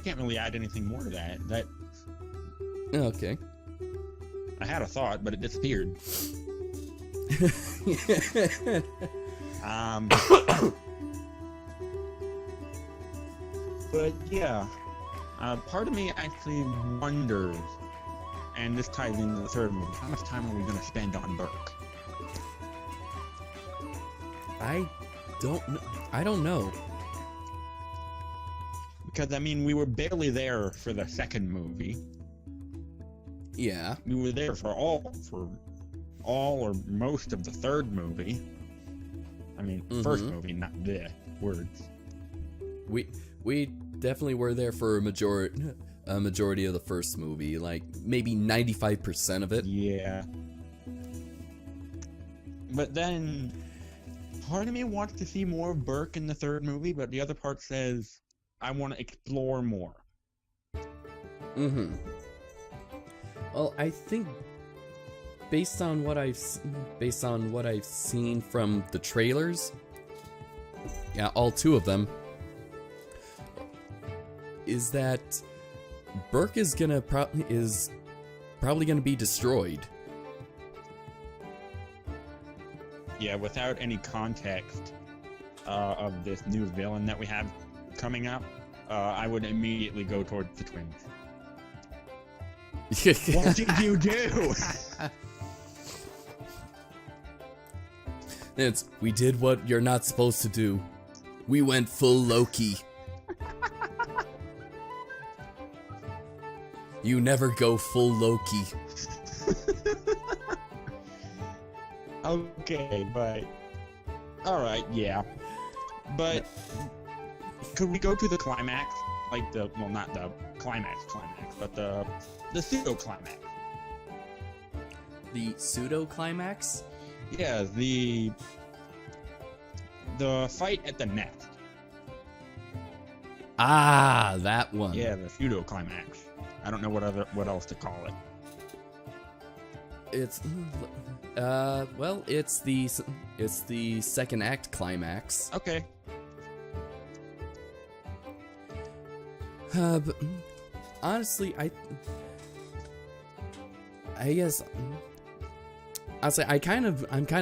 can't really add anything more to that. Okay. I had a thought, but it disappeared. But yeah, part of me actually wonders, and this ties into the third movie, how much time are we going to spend on Burke? I don't know. Because, I mean, we were barely there for the second movie. Yeah. We were there for all or most of the third movie. I mean, first movie, not the words. We definitely were there for a majority of the first movie, like maybe 95% of it. Yeah. But then, part of me wants to see more of Burke in the third movie, but the other part says, I want to explore more. Mm-hmm. Well, I think based on what I've seen from the trailers, yeah, all two of them, is that Burke is probably gonna be destroyed. Yeah, without any context of this new villain that we have coming up, I would immediately go towards the twins. What did you do? We did what you're not supposed to do. We went full Loki. You never go full Loki. Okay, but... Alright, yeah. But... Could we go to the climax? Like the... Well, not the climax, but the pseudo-climax. The pseudo-climax? Yeah, the fight at the nest. Ah, that one. Yeah, the pseudo-climax. I don't know what else to call it. It's well, it's the second act climax. Okay. But honestly, I guess I'll say I'm kind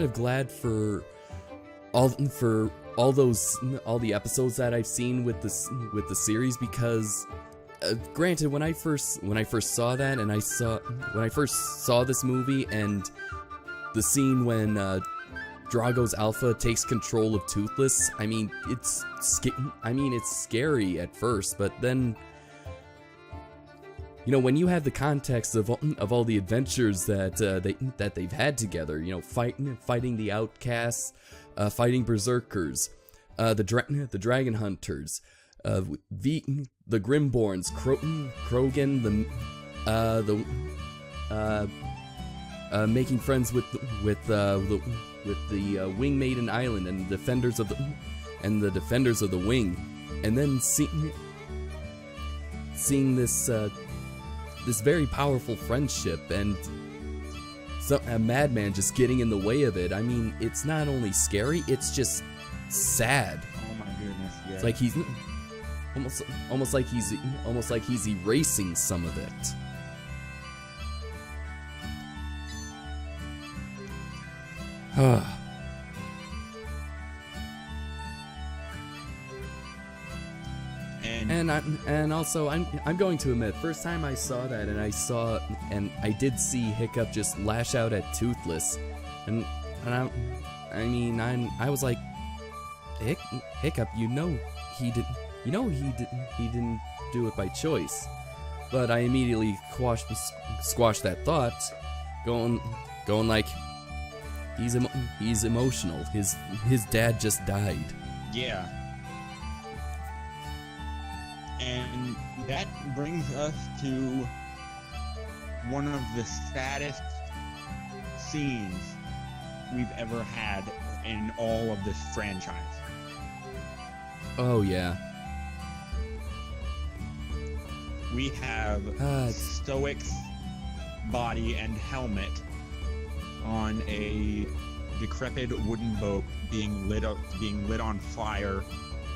of glad for all the episodes that I've seen with the series, because granted, when I first saw that, and when I first saw this movie and the scene when Drago's Alpha takes control of Toothless, I mean it's scary at first, but then, you know, when you have the context of all the adventures that they've had together, you know, fighting the outcasts, fighting berserkers, the dragon hunters, the Grimborns, Krogan, making friends with the Wing Maiden Island and the defenders of the Wing, and then seeing this very powerful friendship and a madman just getting in the way of it. I mean, it's not only scary, it's just sad. Oh my goodness, yeah. It's like he's almost like he's erasing some of it. And also I'm going to admit, first time I saw that and I did see Hiccup just lash out at Toothless, and I was like, Hiccup, he didn't do it by choice. But I immediately squashed that thought, going like, he's emotional. His dad just died. Yeah. And that brings us to one of the saddest scenes we've ever had in all of this franchise. Oh, yeah. We have Stoic's body and helmet on a decrepit wooden boat being lit on fire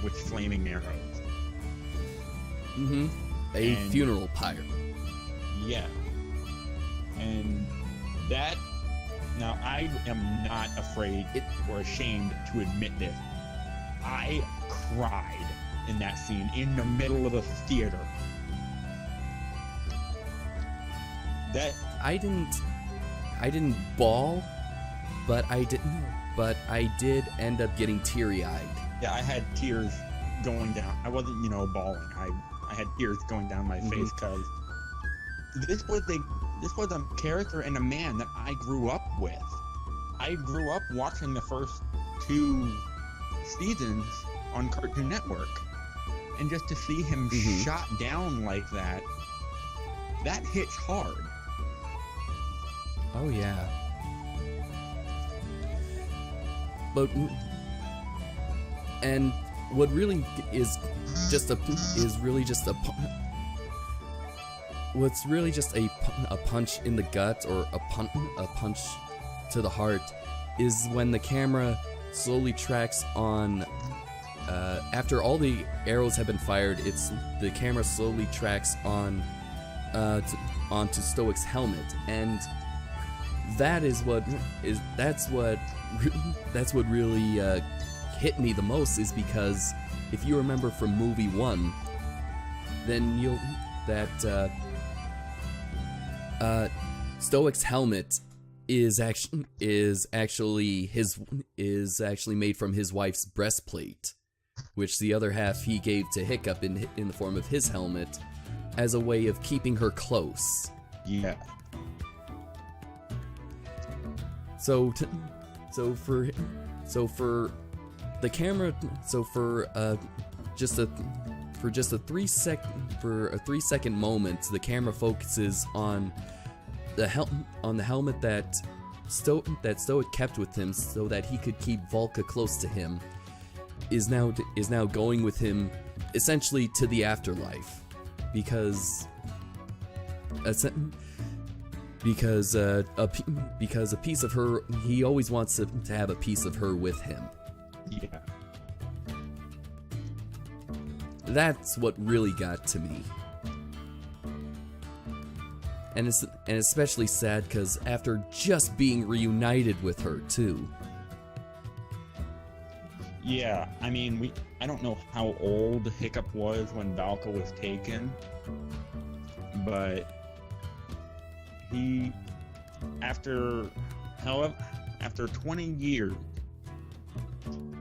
with flaming arrows. Mm-hmm. A funeral pyre. Yeah. And that... Now, I am not afraid or ashamed to admit this. I cried in that scene in the middle of the theater. I didn't bawl, but I did end up getting teary-eyed. Yeah, I had tears going down. I wasn't, bawling. I had tears going down my face because this was a character and a man that I grew up with. I grew up watching the first 2 seasons on Cartoon Network, and just to see him shot down like that hits hard. Oh yeah. But what really is really just a what's really just a punch in the gut, or a punch to the heart, is when the camera slowly tracks on, after all the arrows have been fired, the camera slowly tracks on onto Stoic's helmet, and that's what really hit me the most, is because if you remember from movie 1, then Stoic's helmet is actually made from his wife's breastplate, which the other half he gave to Hiccup in the form of his helmet as a way of keeping her close. Yeah. So for the camera, just a 3 second moment, the camera focuses on the helmet that Stoic kept with him so that he could keep Volca close to him, is now going with him essentially to the afterlife, because a piece of her, he always wants to have a piece of her with him. Yeah. That's what really got to me. And it's especially sad because after just being reunited with her too. Yeah, I mean, I don't know how old Hiccup was when Valka was taken, but after 20 years,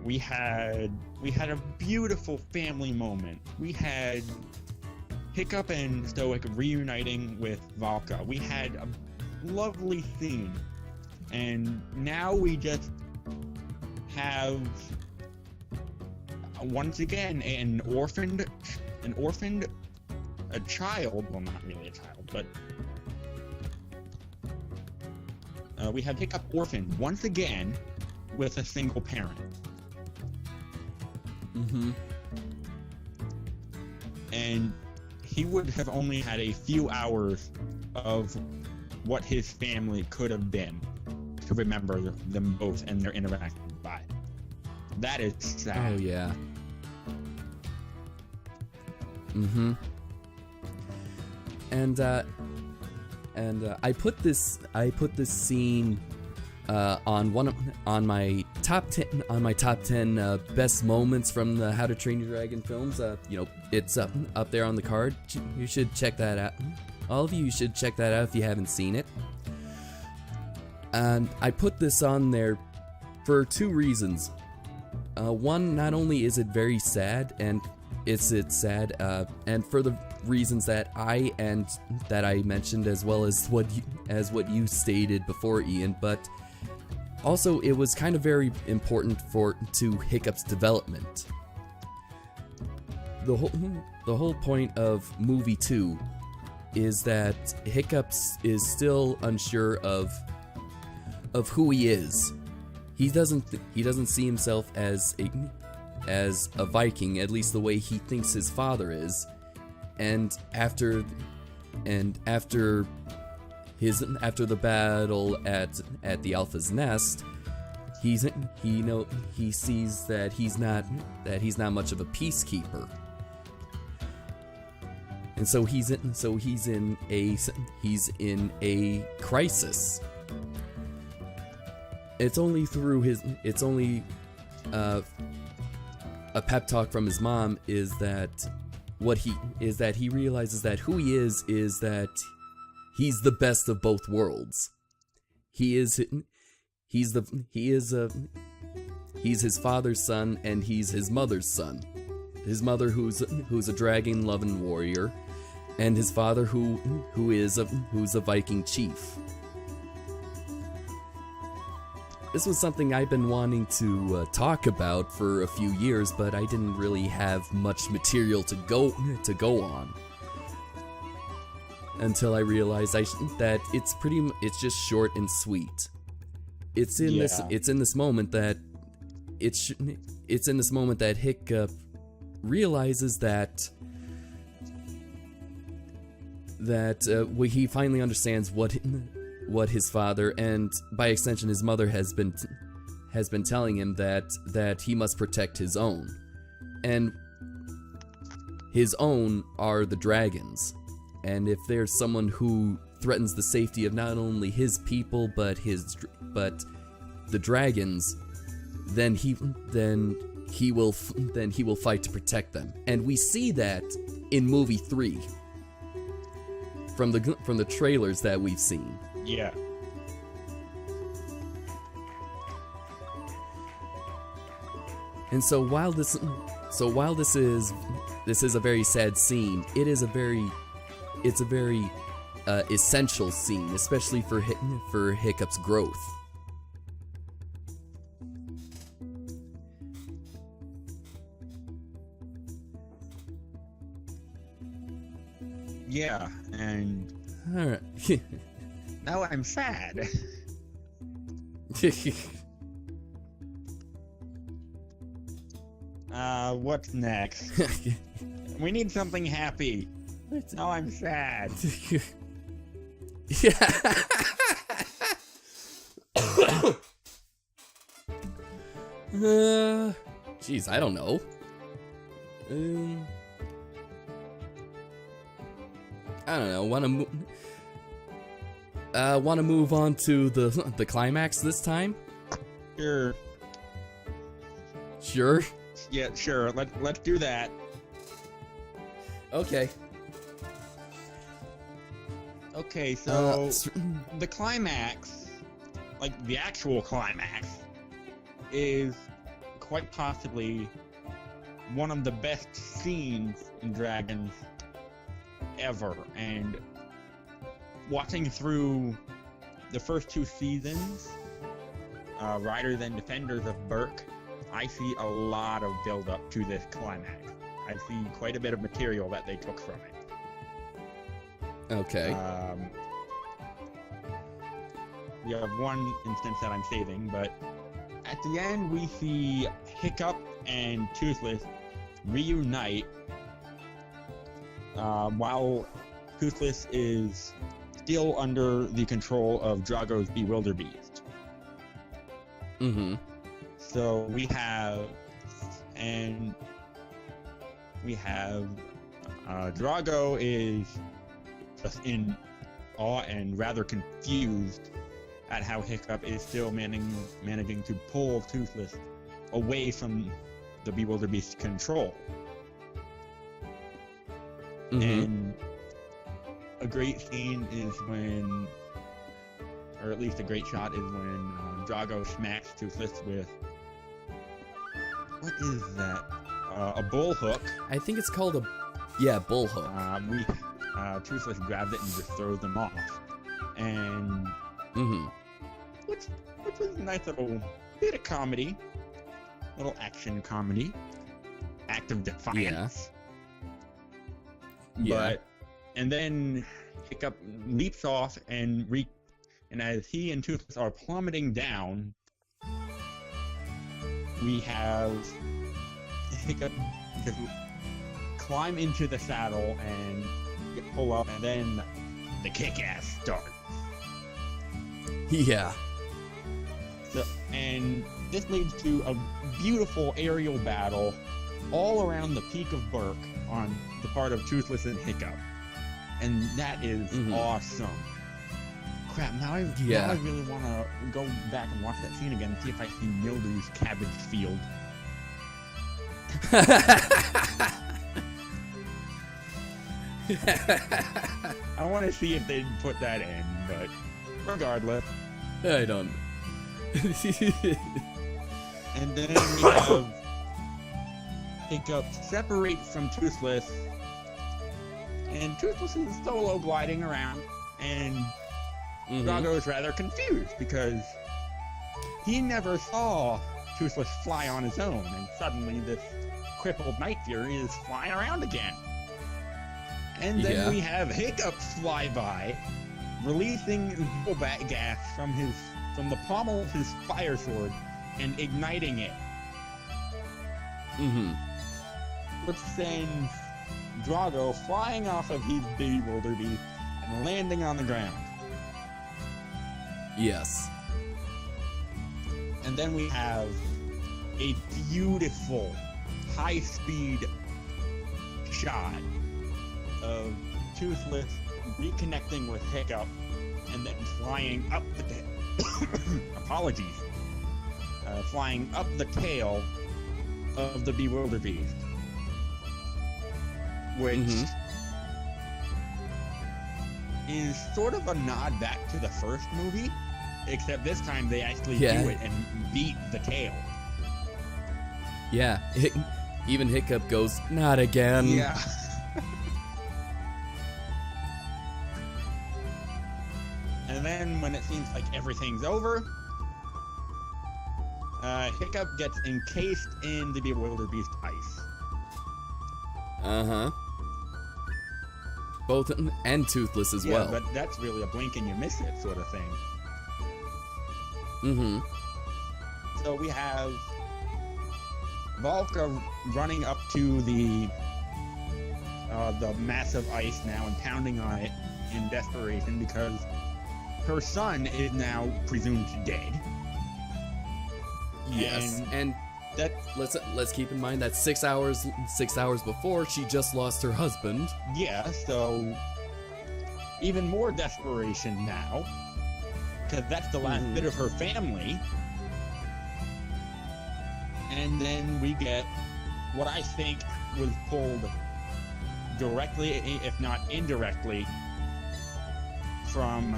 we had a beautiful family moment. We had Hiccup and Stoic reuniting with Valka. We had a lovely scene, and now we just have once again a child. Well, not really a child, but we have Hiccup orphaned once again with a single parent. Mm-hmm. And he would have only had a few hours of what his family could have been to remember them both and their interactions by. That is sad. Oh yeah. Mm-hmm. And I put this scene on my top 10 best moments from the How to Train Your Dragon films. It's up there on the card. You should check that out. All of you should check that out if you haven't seen it. And I put this on there for 2 reasons. One, not only is it very sad, and it's sad, and for the reasons that I mentioned, as well as what you stated before, Ian, but also it was kind of very important to Hiccup's development. The whole point of movie 2 is that Hiccup is still unsure of who he is. He doesn't see himself as a Viking, at least the way he thinks his father is. And after the battle at the Alpha's Nest, he sees that he's not much of a peacekeeper. And so he's in a crisis. It's only a pep talk from his mom is that he realizes that who he is that he's the best of both worlds. He's his father's son, and he's his mother's son. His mother who's a dragon loving warrior, and his father who's a Viking chief. This was something I've been wanting to talk about for a few years, but I didn't really have much material to go on until I realized that it's just short and sweet. It's in this moment that it's in this moment that Hiccup realizes that he finally understands what his father, and by extension his mother, has been telling him, that he must protect his own. And his own are the dragons. And if there's someone who threatens the safety of not only his people but the dragons, then he will fight to protect them. And we see that in movie 3 from the trailers that we've seen. Yeah. And so while this is a very sad scene, it's a very essential scene, especially for Hiccup's growth. Yeah, and All right. now I'm sad. What's next? We need something happy. Now I'm sad. Jeez, I don't know. I don't know. Want to move on to the climax this time? Sure. Sure. Yeah, sure. Let's do that. Okay. Okay, so the climax, like the actual climax, is quite possibly one of the best scenes in Dragons ever. And watching through the first 2 seasons, Riders and Defenders of Berk, I see a lot of build-up to this climax. I see quite a bit of material that they took from it. Okay. We have one instance that I'm saving, but at the end we see Hiccup and Toothless reunite while Toothless is still under the control of Drago's Bewilderbeast. Mm-hmm. So we have Drago is just in awe and rather confused at how Hiccup is still managing to pull Toothless away from the Bewilderbeast's control. Mm-hmm. And a great scene is when, or at least a great shot is when Drago smacks Toothless with, what is that? A bull hook. I think it's called bull hook. Toothless grabs it and just throws them off. And which was a nice little bit of comedy. Little action comedy. Act of defiance. Yeah. And then Hiccup leaps off and as he and Toothless are plummeting down, we have Hiccup just climb into the saddle and pull up, and then the kick-ass starts. Yeah. And this leads to a beautiful aerial battle all around the peak of Berk on the part of Toothless and Hiccup. And that is awesome. Crap, now I really want to go back and watch that scene again and see if I see Mildew's cabbage field. I want to see if they put that in, but regardless. I don't. And then we have Hiccup separate from Toothless, and Toothless is solo gliding around, and Drago is rather confused because he never saw Toothless fly on his own, and suddenly this crippled Night Fury is flying around again. And then we have Hiccup fly by, releasing Zubat gas from the pommel of his fire sword and igniting it Mm-hmm. which sends Drago flying off of his baby wildebeest and landing on the ground. Yes. And then we have a beautiful high-speed shot of Toothless reconnecting with Hiccup and then flying up the apologies. Flying up the tail of the bewilderbeast. Which is sort of a nod back to the first movie, except this time they actually do it and beat the tail. Yeah, even Hiccup goes, not again. Yeah. And then when it seems like everything's over, Hiccup gets encased in the bewilderbeast ice. Uh-huh. Both and Toothless as well. Yeah, but that's really a blink and you miss it sort of thing. Mm-hmm. So we have Valka running up to the massive ice now and pounding on it in desperation because her son is now presumed dead. Yes, and that let's keep in mind that 6 hours before she just lost her husband. Yeah, so even more desperation now, because that's the last bit of her family. And then we get what I think was pulled directly, if not indirectly, from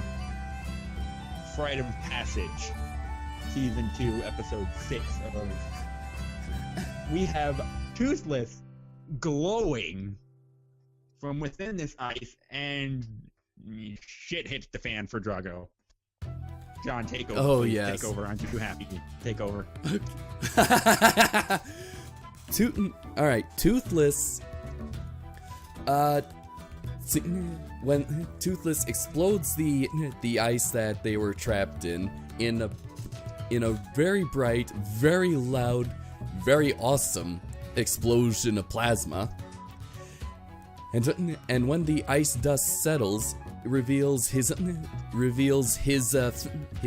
Rite of Passage, Season 2, Episode 6 of... We have Toothless glowing from within this ice, and shit hits the fan for Drago. John, take over. Oh, please. yes. Take over. Aren't you too happy? Take over. Alright, Toothless. When Toothless explodes the ice that they were trapped in a very bright, very loud, very awesome explosion of plasma, and when the ice dust settles, it reveals his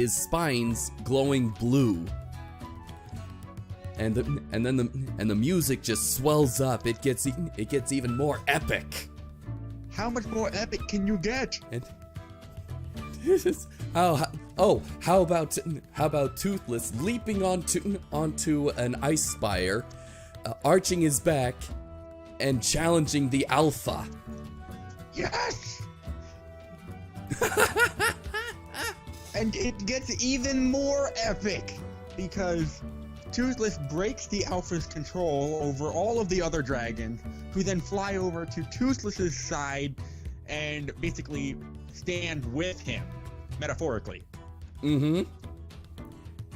spines glowing blue, and the music just swells up. It gets even more epic. How much more epic can you get? And how about Toothless leaping onto an ice spire, arching his back, and challenging the Alpha? Yes! And it gets even more epic because Toothless breaks the Alpha's control over all of the other dragons, who then fly over to Toothless's side and basically stand with him, metaphorically. Mm-hmm.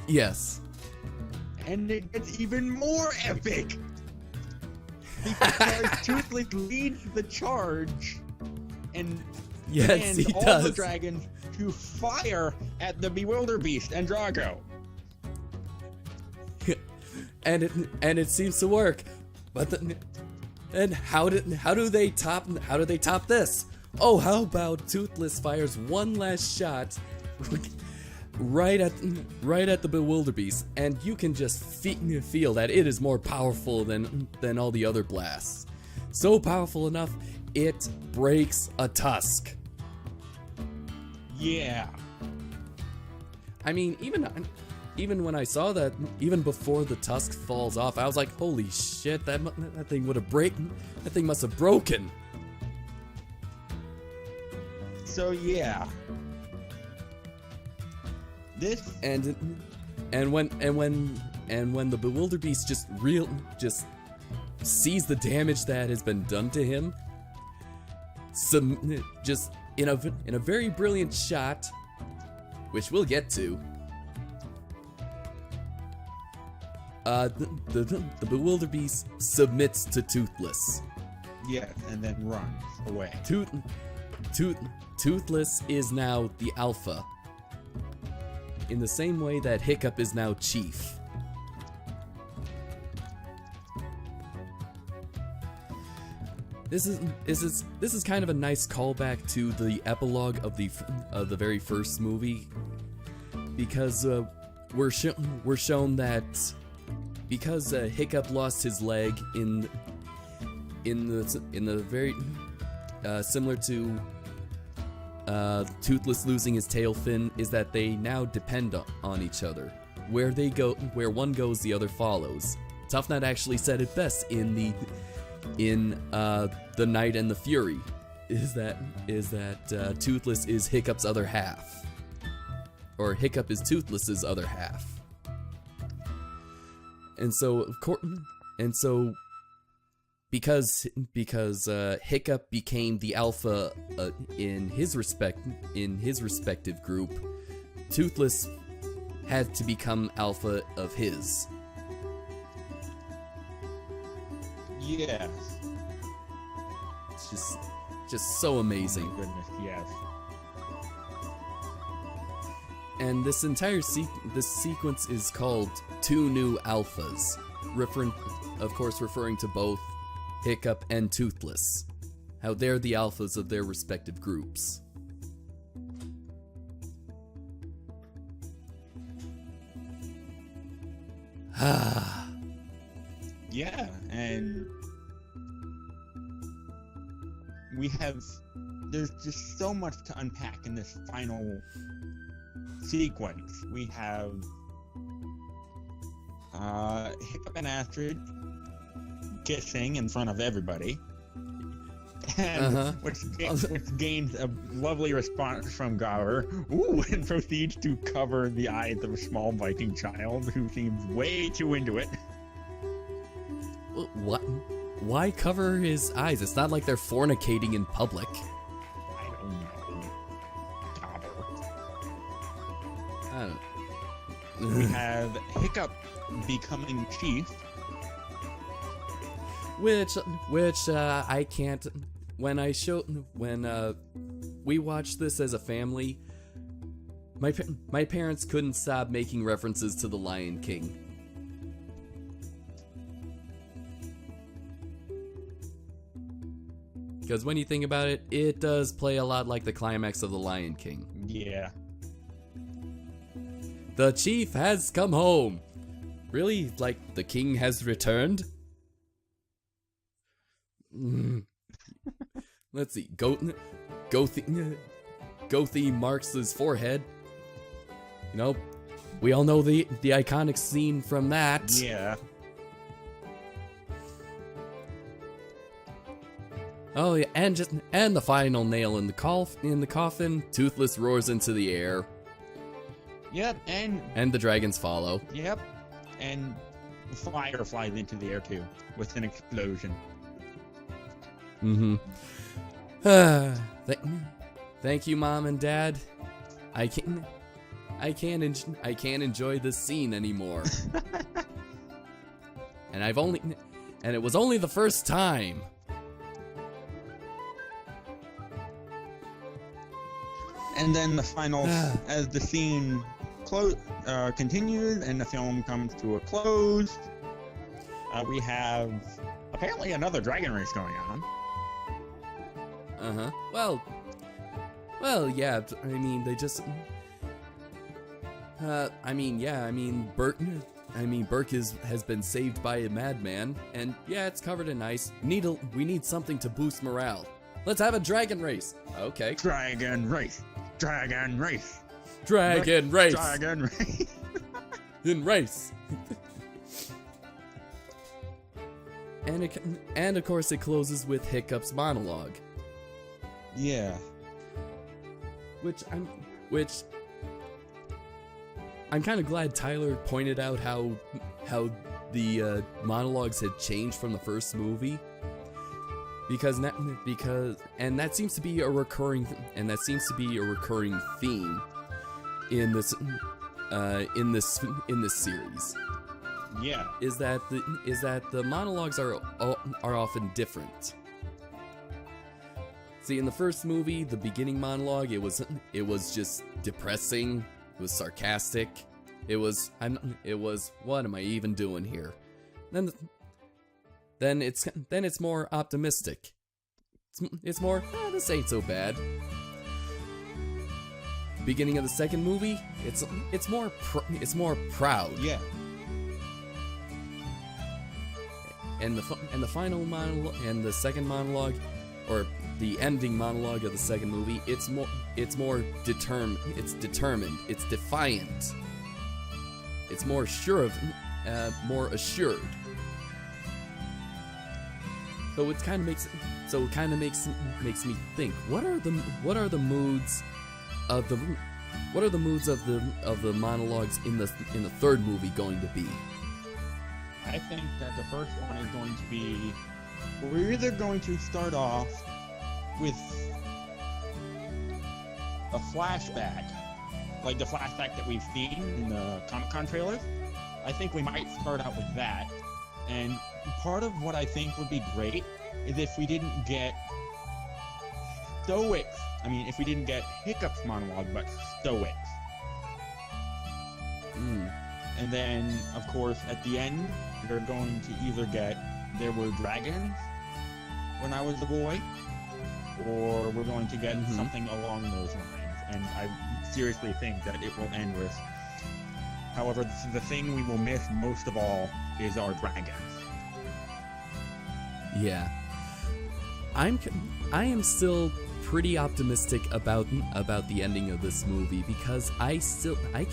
Yes. And it gets even more epic because Toothless leads the charge and yes, he all does. the dragons to fire at the Bewilderbeast and Drago. and it seems to work, but how do they top this? Oh, how about Toothless fires one last shot right at the Bewilderbeast, and you can just feel that it is more powerful than all the other blasts. So powerful enough, it breaks a tusk. Yeah. I mean, even when I saw that, even before the tusk falls off, I was like, holy shit, that thing that thing must have broken. So yeah. This and when the Bewilderbeast just sees the damage that has been done to him, just in a very brilliant shot, which we'll get to, the Bewilderbeast submits to Toothless. yes, and then runs away. Toothless is now the Alpha, in the same way that Hiccup is now Chief. this is kind of a nice callback to the epilogue of the very first movie, because we're shown that because Hiccup lost his leg in the very similar to Toothless losing his tail fin, is that they now depend on each other. Where one goes, the other follows. Tough Nut actually said it best in The Night and the Fury, is that Toothless is Hiccup's other half, or Hiccup is Toothless's other half. And so because Hiccup became the alpha in his respective group, Toothless had to become alpha of his. Yes. It's just so amazing. Oh my goodness, yes. And this entire sequence is called Two New Alphas, referring to both Hiccup and Toothless, how they're the alphas of their respective groups. Yeah, and there's just so much to unpack in this final sequence. We have Hiccup and Astrid kissing in front of everybody, and which gains a lovely response from Gower, and proceeds to cover the eyes of a small Viking child who seems way too into it. What? Why cover his eyes? It's not like they're fornicating in public. I don't know. I don't know. We have Hiccup becoming chief, which I can't. When we watched this as a family, my parents couldn't stop making references to the Lion King. Because when you think about it, it does play a lot like the climax of the Lion King. Yeah. The chief has come home. Really? Like, the king has returned? Let's see. Gothi marks his forehead. You know, we all know the iconic scene from that. Yeah. Oh yeah, and the final nail in the coffin. Toothless roars into the air. Yep, and the dragons follow. Yep, and fire flies into the air too with an explosion. Thank you, Mom and Dad. I can't enjoy this scene anymore. and it was only the first time. And then the final, as the scene continues and the film comes to a close, we have apparently another dragon race going on. Well, yeah. I mean, they just. Burke has been saved by a madman, and yeah, it's covered in ice. We need something to boost morale. Let's have a dragon race. Okay. Dragon race. Dragon race. Dragon race. Dragon race. In race. And of course it closes with Hiccup's monologue. Yeah. Which I'm kind of glad Tyler pointed out how the monologues had changed from the first movie. Because that seems to be a recurring theme in this series. Yeah. Is that the monologues are often different. See, in the first movie, the beginning monologue, it was just depressing. It was sarcastic. It was what am I even doing here? Then it's more optimistic. it's more, this ain't so bad. Beginning of the second movie, it's more proud. Yeah. And the final monologue and the second monologue, or the ending monologue of the second movie, it's more determined, it's defiant. It's more more assured. So it kind of makes me think, what are the moods of the monologues in the third movie going to be? I think that the first one is going to be, we're either going to start off with a flashback, like the flashback that we've seen in the Comic-Con trailers. I think we might start out with that. And part of what I think would be great is if we didn't get Stoics. I mean, if we didn't get Hiccup's monologue, but Stoics. And then, of course, at the end, we're going to either get There Were Dragons When I Was a Boy, or we're going to get something along those lines. And I seriously think that it will end with, however, the thing we will miss most of all is our dragons. Yeah. I am still pretty optimistic about the ending of this movie, because I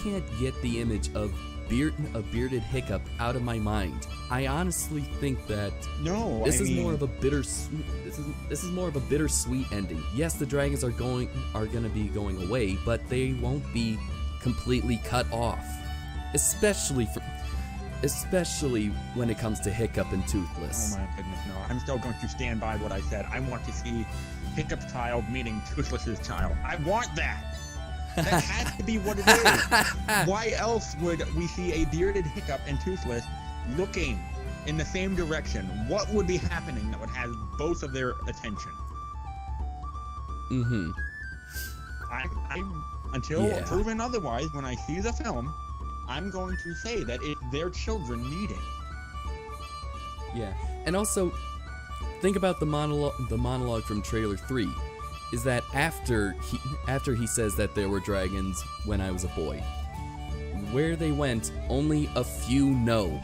can't get the image of a bearded Hiccup out of my mind. I honestly think that this is more of a bittersweet ending. Yes, the dragons are gonna be going away, but they won't be completely cut off. Especially when it comes to Hiccup and Toothless. Oh my goodness, no. I'm still going to stand by what I said. I want to see Hiccup's child meeting Toothless's child. I want that! That has to be what it is. Why else would we see a bearded Hiccup and Toothless looking in the same direction? What would be happening that would have both of their attention? Until proven otherwise, when I see the film, I'm going to say that it's their children meeting. Yeah, and also, think about the monologue from trailer 3. Is that after he says that there were dragons when I was a boy. Where they went, only a few know.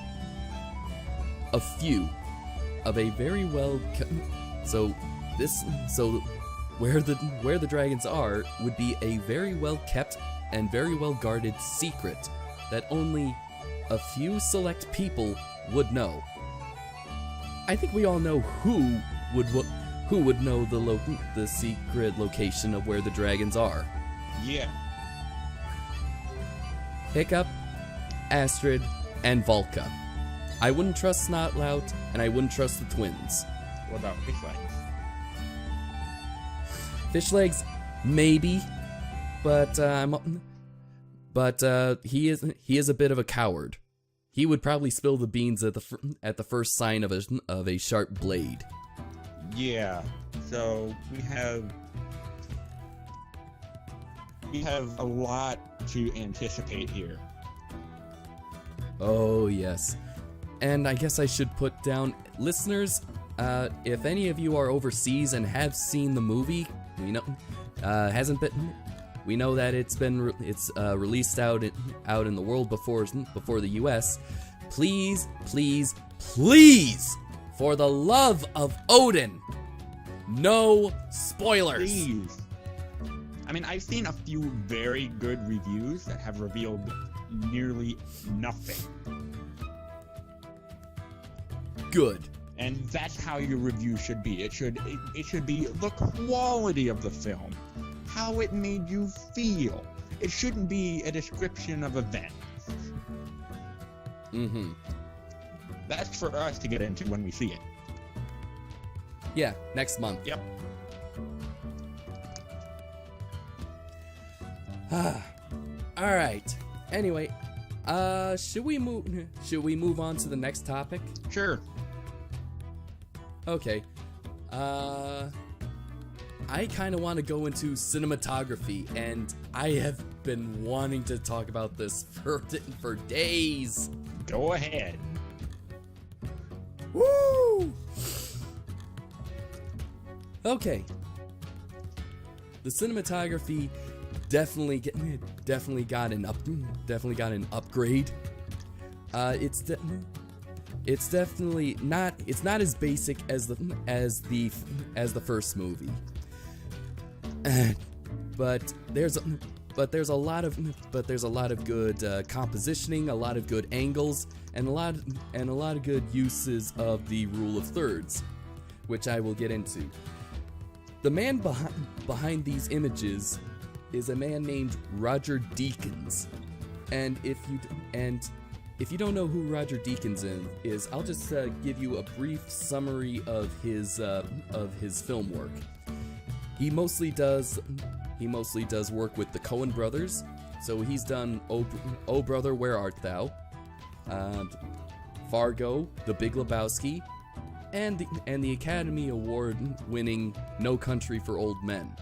A few of a very well where the dragons are would be a very well kept and very well guarded secret that only a few select people would know. I think we all know who would know the secret location of where the dragons are. Yeah. Hiccup, Astrid, and Volca. I wouldn't trust Snotlout, and I wouldn't trust the twins. What about Fishlegs? Fishlegs, maybe, but he is a bit of a coward. He would probably spill the beans at the first sign of a sharp blade. Yeah. So we have a lot to anticipate here. Oh yes, and I guess I should put down, listeners, if any of you are overseas and have seen the movie, we know that it's released out in the world before the US. Please, for the love of Odin, no spoilers. Please. I mean, I've seen a few very good reviews that have revealed nearly nothing. Good. And that's how your review should be. It should be the quality of the film, how it made you feel. It shouldn't be a description of events. That's for us to get into when we see it. Yeah, next month. Yep. All right. Anyway, should we move on to the next topic? Sure. Okay. I kind of want to go into cinematography, and I have been wanting to talk about this for days. Go ahead. Woo! Okay. The cinematography definitely got an upgrade. It's definitely not as basic as the first movie. But there's a lot of good compositioning, a lot of good angles, and a lot of good uses of the rule of thirds, which I will get into. The man behind these images is a man named Roger Deakins, and if you don't know who Roger Deakins is, I'll just give you a brief summary of his film work. He mostly does work with the Coen brothers, so he's done Oh Brother, Where Art Thou, Fargo, The Big Lebowski, and the Academy Award-winning No Country for Old Men.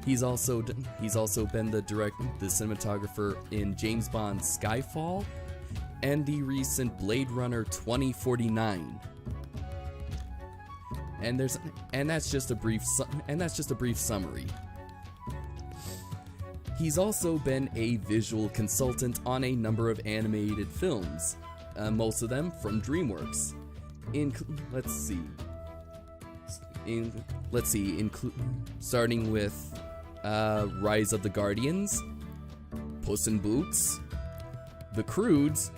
He's also been the cinematographer in James Bond's Skyfall and the recent Blade Runner 2049. And that's just a brief summary. He's also been a visual consultant on a number of animated films, most of them from DreamWorks. Starting with Rise of the Guardians, Puss in Boots, The Croods,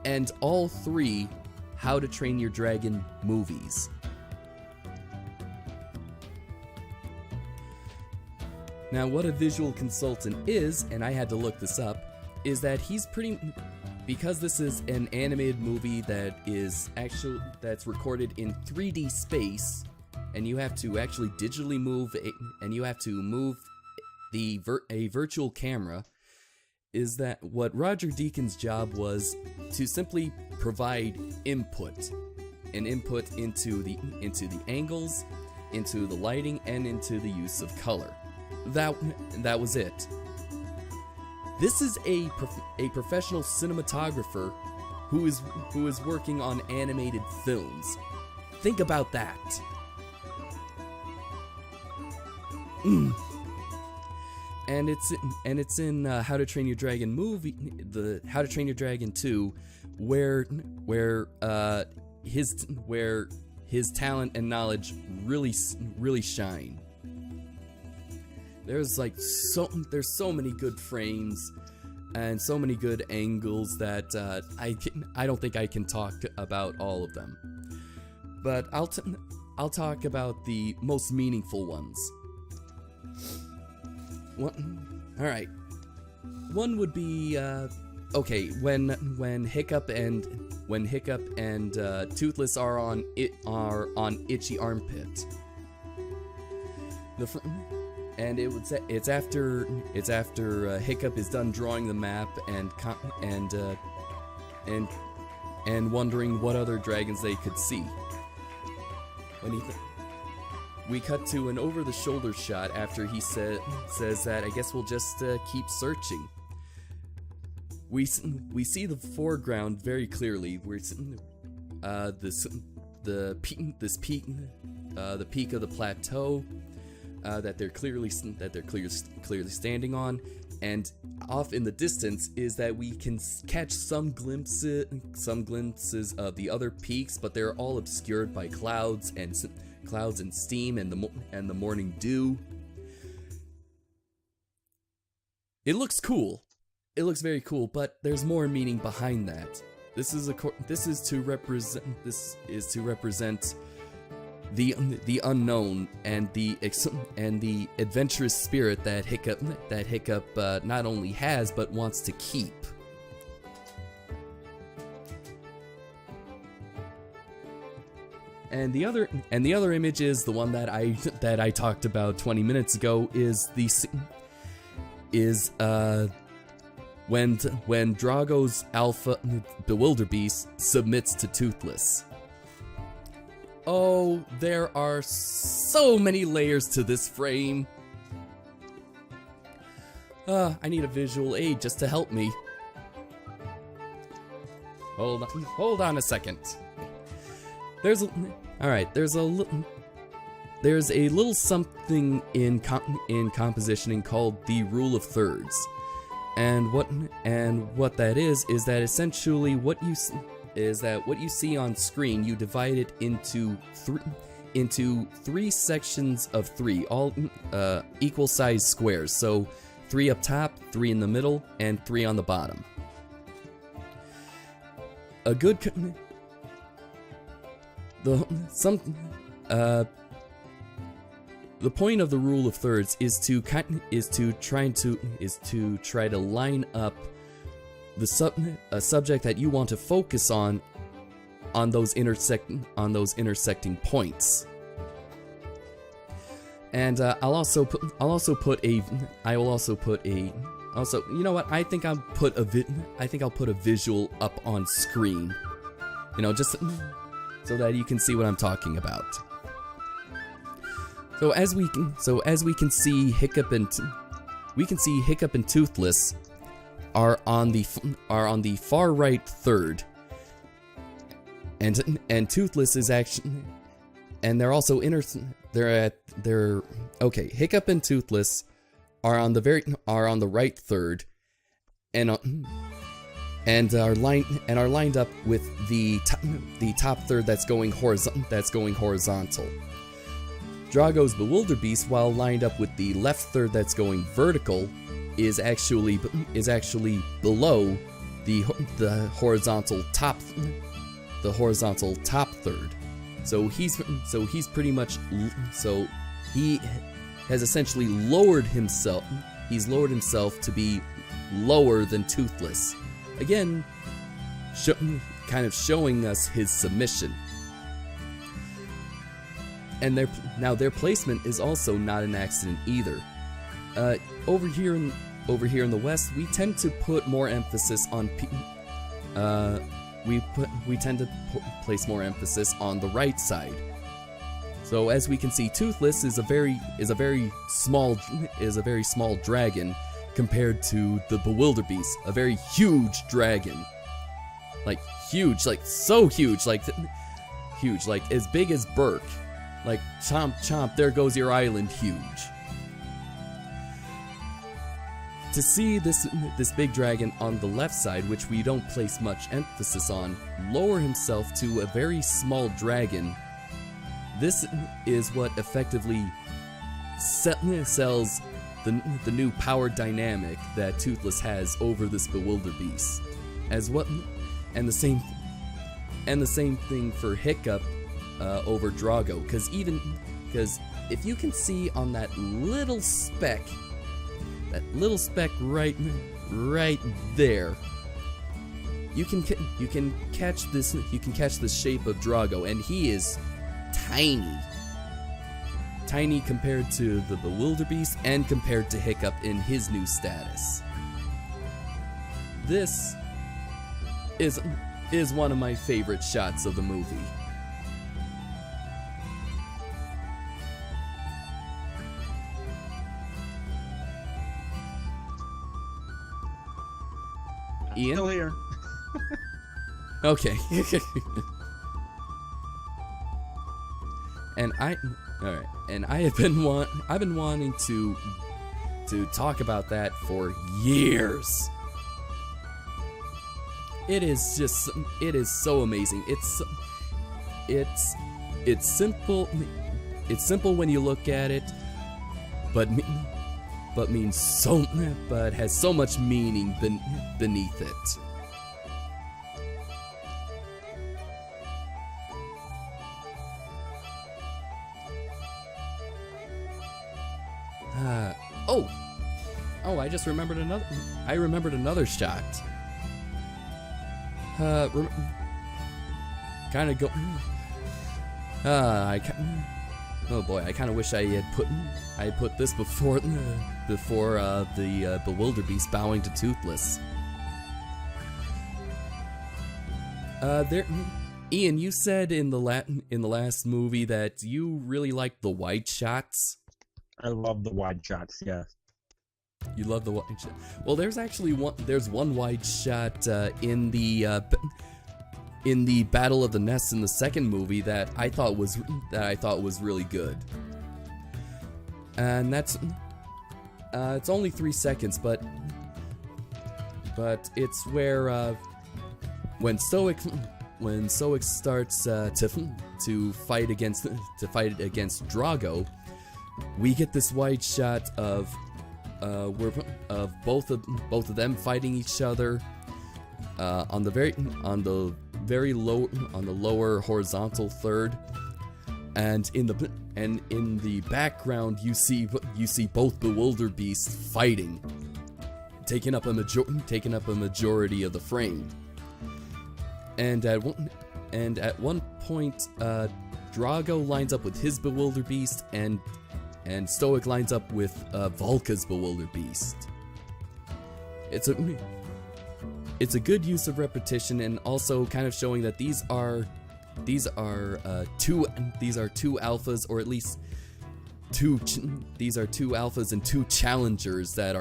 and all 3 How to Train Your Dragon movies. Now, what a visual consultant is, and I had to look this up, is that because this is an animated movie that's recorded in 3D space, and you have to actually digitally move a virtual camera, is that what Roger Deakins' job was to simply provide input into the angles, into the lighting, and into the use of color. That was it. This is a professional cinematographer who is working on animated films. Think about that. And it's in How to Train Your Dragon movie, the How to Train Your Dragon 2, where his talent and knowledge really shine. There's so many good frames and so many good angles that I don't think I can talk about all of them. But I'll talk about the most meaningful ones. All right. One would be when Hiccup and Toothless are on Itchy Armpit. It's after Hiccup is done drawing the map and wondering what other dragons they could see. We cut to an over-the-shoulder shot after he says that I guess we'll just keep searching. We see the foreground very clearly. Where the peak of the plateau that they're clearly standing on, and off in the distance is that we can catch some glimpses of the other peaks, but they're all obscured by clouds and steam and the morning dew. It looks cool. It looks very cool, but there's more meaning behind that. This is to represent the unknown and the adventurous spirit that Hiccup not only has but wants to keep. And the other image is the one that I talked about 20 minutes ago. When Drago's alpha Bewilderbeast submits to Toothless. Oh, there are so many layers to this frame. I need a visual aid just to help me. Hold on a second. There's a there's a little something in compositioning called the rule of thirds, and what that is that essentially what you see on screen, you divide it into three sections of three, all equal sized squares. So 3 up top, 3 in the middle, and 3 on the bottom. A good the point of the rule of thirds is to try to line up a subject that you want to focus on those intersecting points. And I'll also put you know what, I think I'll put a visual up on screen, just so that you can see what I'm talking about. So as we can see, Hiccup and Toothless are on the far right third, and Toothless is actually, and they're also Hiccup and Toothless are on the right third, and are lined up with the top third that's going horizontal. Drago's Bewilderbeast, while lined up with the left third that's going vertical, is actually below the horizontal top third. So he has essentially lowered himself. He's lowered himself to be lower than Toothless. Again, kind of showing us his submission. And their placement is also not an accident either. Over here in the West, we tend to put more emphasis on place more emphasis on the right side. So as we can see, Toothless is a very small dragon compared to the Bewilderbeast, a very huge dragon. Like huge, like so huge, like as big as Burke. Like chomp chomp, there goes your island huge. To see this big dragon on the left side, which we don't place much emphasis on, lower himself to a very small dragon, this is what effectively sells the new power dynamic that Toothless has over this Bewilderbeast. And the same thing for Hiccup over Drago, because if you can see on that little speck right there, you can catch the shape of Drago, and he is tiny compared to the Bewilderbeast and compared to Hiccup in his new status. This is one of my favorite shots of the movie. Ian? Still here. Okay. And I have been wanting to talk about that for years. It is so amazing. It's simple. It's simple when you look at it, but has so much meaning beneath it. I just remembered another. I remembered another shot. Kind of go. Oh boy, I kind of wish I had put this before the Bewilderbeast bowing to Toothless. Ian, you said in the last movie that you really liked the wide shots. I love the wide shots. Yeah. You love the wide shot. Well, there's actually one wide shot in the in the Battle of the Nests in the second movie that I thought was really good. And that's it's only 3 seconds, but it's where when Stoic starts to fight against Drago, we get this wide shot of both of them fighting each other on the lower horizontal third, and in the background you see both Bewilder Beasts fighting, taking up a majority of the frame. And at one point, Drago lines up with his Bewilder Beast, and Stoic lines up with Volka's Bewilder Beast. It's a good use of repetition, and also kind of showing that these are two alphas, or at least these are two alphas and two challengers that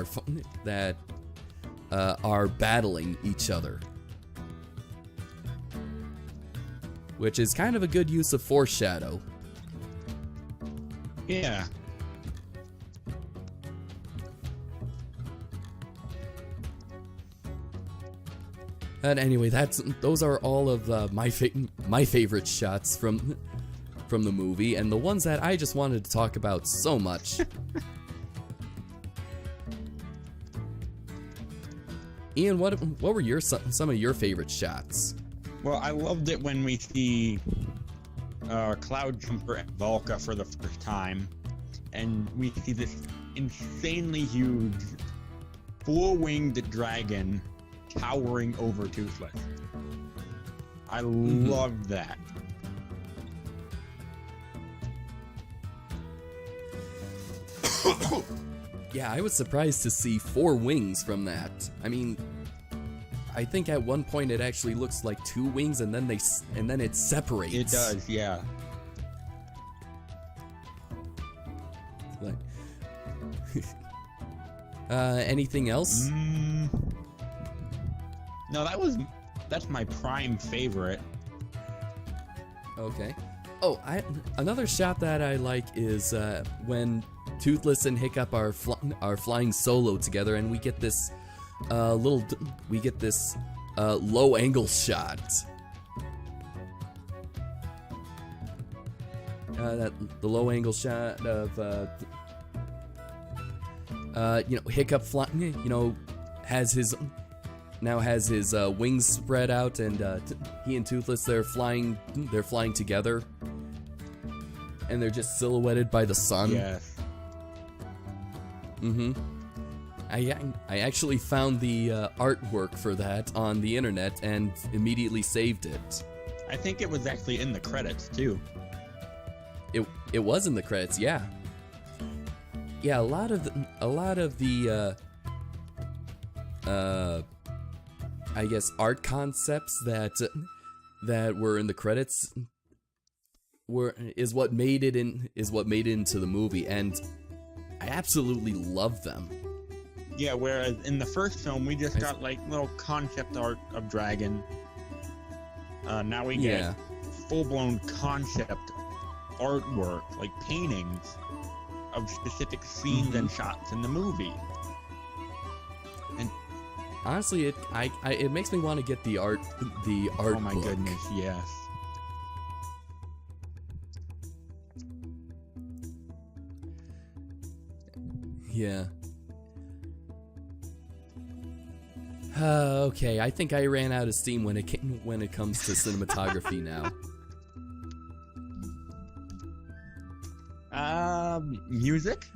are battling each other, which is kind of a good use of foreshadow. Yeah. And anyway, those are all of my favorite shots from the movie, and the ones that I just wanted to talk about so much. Ian, what were some of your favorite shots? Well, I loved it when we see Cloud Jumper and Volca for the first time, and we see this insanely huge, full-winged dragon towering over Toothless. I loved that. Yeah, I was surprised to see 4 wings from that. I mean, I think at one point it actually looks like 2 wings, and then it separates. It does, yeah. Like, anything else? No, that's my prime favorite. Okay. Oh, another shot that I like is when Toothless and Hiccup are flying solo together, and we get this low angle shot. The low angle shot of Hiccup flying, has his wings spread out, and he and Toothless they're flying together, and they're just silhouetted by the sun. Yes. I actually found the artwork for that on the internet and immediely saved it. I think it was actually in the credits too. It was in the credits, yeah. Yeah, a lot of the I guess art concepts that were in the credits is what made it into the movie, and I absolutely love them. Yeah, whereas in the first film we just got like little concept art of Dragon. Now we get full-blown concept artwork, like paintings of specific scenes and shots in the movie. And honestly, it makes me want to get the art oh my book. goodness, yes. Yeah. Okay, I think I ran out of steam when it comes to cinematography now. Music?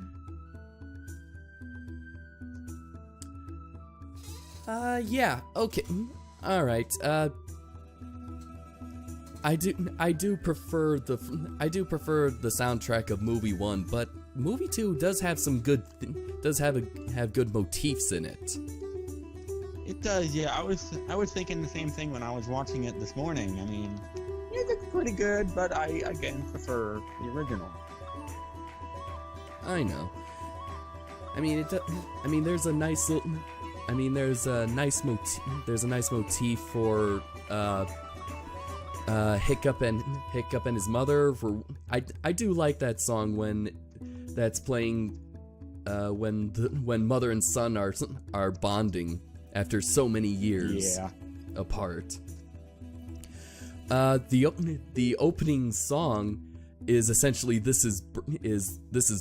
Yeah, okay. All right. I do prefer the soundtrack of movie 1, but movie 2 does have some good have good motifs in it. It does, yeah. I was thinking the same thing when I was watching it this morning. I mean, music's pretty good, but I again prefer the original. I know. I mean, there's a nice Hiccup and his mother. I do like that song when that's playing when mother and son are bonding after so many years apart. The opening song is essentially This Is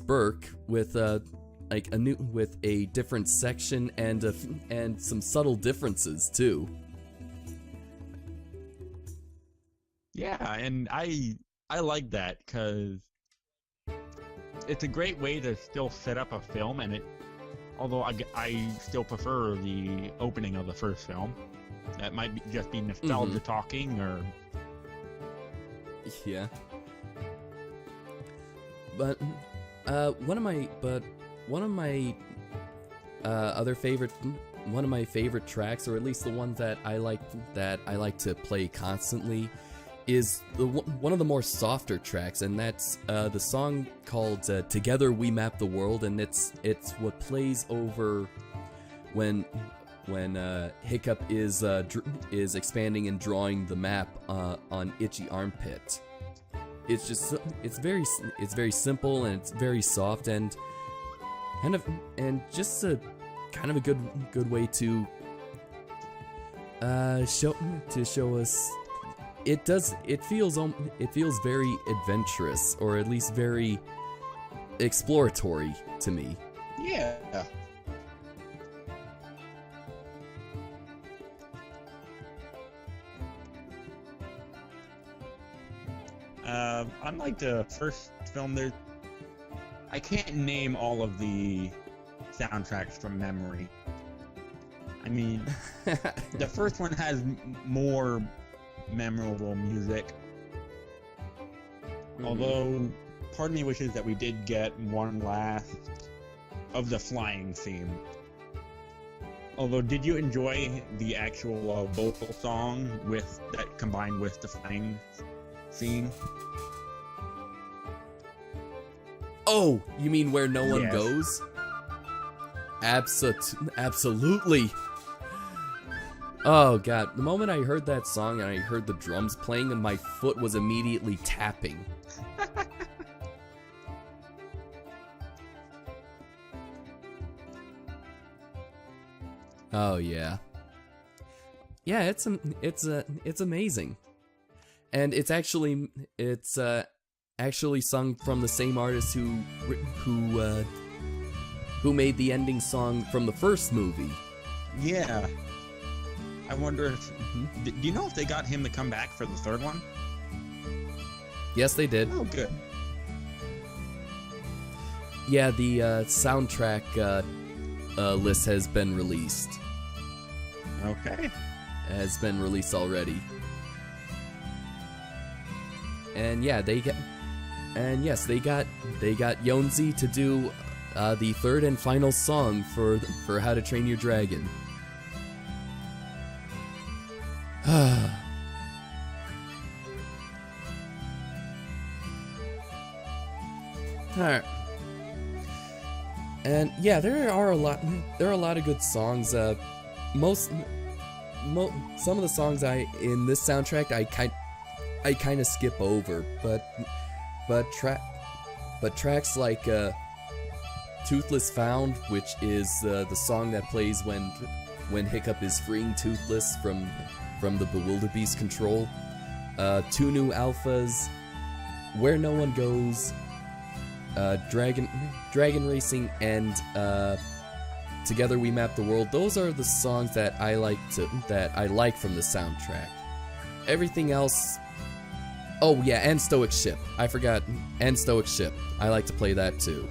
Burke with with a different section and some subtle differences too. Yeah, and I like that because it's a great way to still set up a film, and although I still prefer the opening of the first film. That might just be nostalgia talking, or yeah. But one of my favorite tracks, or at least the ones that I like to play constantly, is one of the more softer tracks, and that's the song called "Together We Map the World," and it's what plays over when Hiccup is expanding and drawing the map on Itchy Armpit. It's very simple, and it's very soft, and just a kind of a good way to show us. It feels very adventurous, or at least very exploratory to me. Yeah. Unlike the first film, I can't name all of the soundtracks from memory. I mean, the first one has more memorable music. Although, part of me wishes that we did get one last of the flying theme. Although, did you enjoy the actual vocal song that combined with the flying theme? Oh, you mean Where No One Yes. Goes? Absolutely. Oh god, the moment I heard that song and I heard the drums playing, and my foot was immediately tapping. Oh yeah. Yeah, it's amazing. And it's actually sung from the same artist who made the ending song from the first movie. Yeah. I wonder if... Do you know if they got him to come back for the third one? Yes, they did. Oh, good. Yeah, the soundtrack list has been released. Okay. Has been released already. And yeah, they got Yonzi to do the third and final song for How to Train Your Dragon. Alright. And yeah, there are a lot of good songs. Some of the songs in this soundtrack I kind of skip over, but tracks like Toothless Found, which is the song that plays when Hiccup is freeing Toothless from the Bewilderbeast control. Two New Alphas, Where No One Goes, Dragon Racing, and Together We Map the World. Those are the songs that I like from the soundtrack. Everything else. Oh yeah, and Stoic Ship. I forgot. And Stoic Ship. I like to play that too.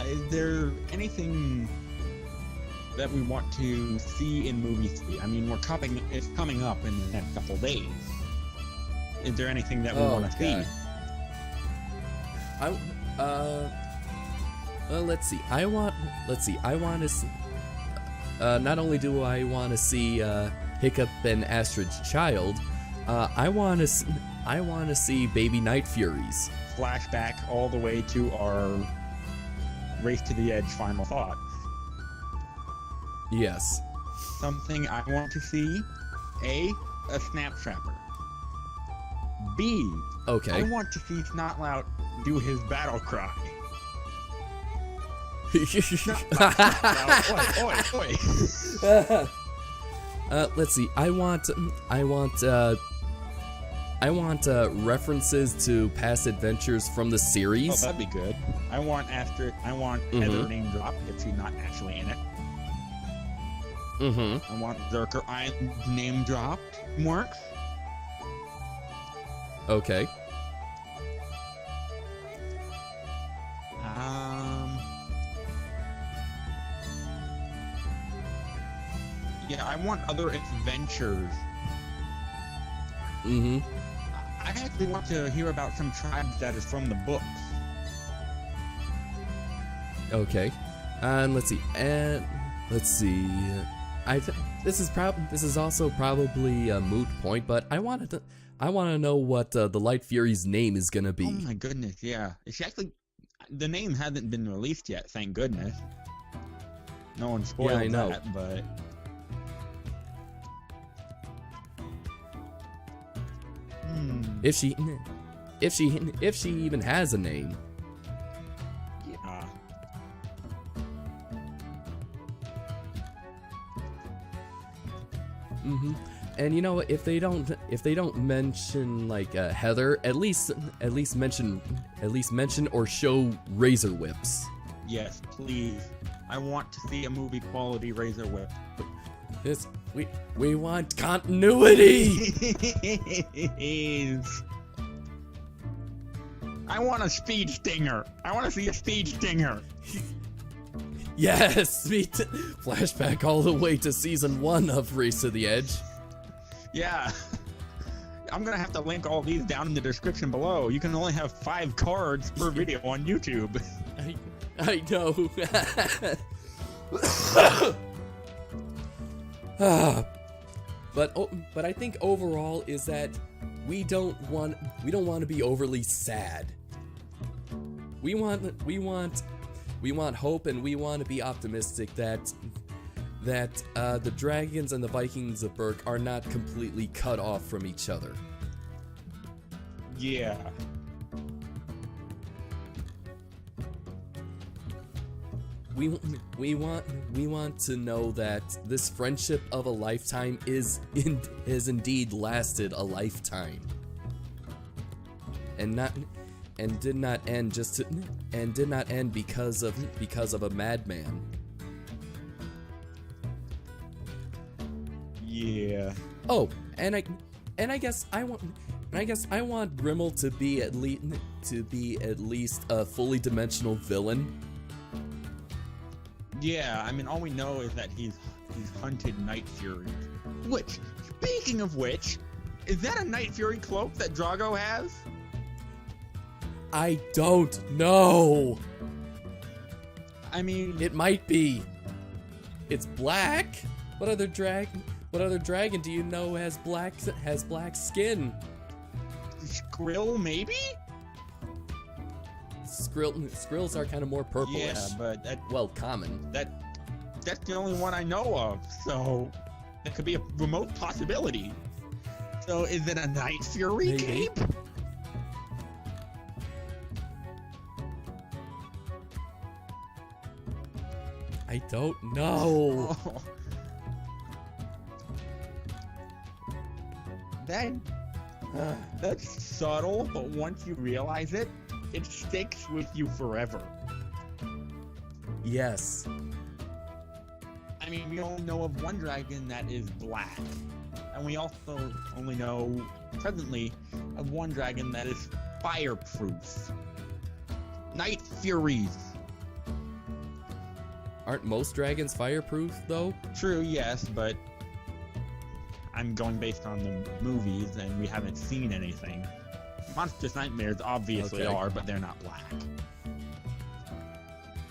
Is there anything that we want to see in movie 3? I mean, it's coming up in the next couple days. Is there anything that we want to see? Let's see. I want to see. Not only do I want to see Hiccup and Astrid's child, I want to see Baby Night Furies. Flashback all the way to our Race to the Edge final thoughts. Yes. Something I want to see: A Snap Trapper. B. Okay. I want to see Snotlout do his battle cry. Let's see. I want references to past adventures from the series. Oh, that'd be good. I want Heather name drop if she's not actually in it. I want Zerker Island name dropped. Works. Okay. Yeah, I want other adventures. I actually want to hear about some tribes that is from the books. Okay. And let's see. This is also probably a moot point, but I want to know what the Light Fury's name is gonna be. Oh my goodness, yeah. It's actually, the name hasn't been released yet, thank goodness. No one spoiled that, but... If she even has a name. Yeah. And you know what? If they don't mention like Heather, at least mention or show Razor Whips. Yes, please. I want to see a movie quality Razor Whip. We want continuity. I want a speed stinger. I want to see a speed stinger. Yes, flashback all the way to season 1 of Race to the Edge. Yeah. I'm gonna have to link all these down in the description below. You can only have 5 cards per video on YouTube. I know. But I think overall is that we don't want to be overly sad. We want hope, and we want to be optimistic that the dragons and the Vikings of Berk are not completely cut off from each other. Yeah. We want to know that this friendship of a lifetime is indeed lasted a lifetime, and did not end because of a madman. Yeah. Oh, and I guess I want Grimmel to be at least a fully dimensional villain. Yeah, I mean, all we know is that he's hunted Night Fury. Which, speaking of which, is that a Night Fury cloak that Drago has? I don't know. I mean, it might be. It's black. What other dragon do you know has black skin? Skrill, maybe? Skrills are kind of more purplish. Yeah, but common. That's the only one I know of, so that could be a remote possibility. So is it a Night Fury cape? I don't know. Oh. That's subtle, but once you realize it, it sticks with you forever. Yes. I mean, we only know of one dragon that is black. And we also only know, presently, of one dragon that is fireproof. Night Furies. Aren't most dragons fireproof, though? True, yes, but I'm going based on the movies, and we haven't seen anything. Monstrous Nightmares obviously are, but they're not black.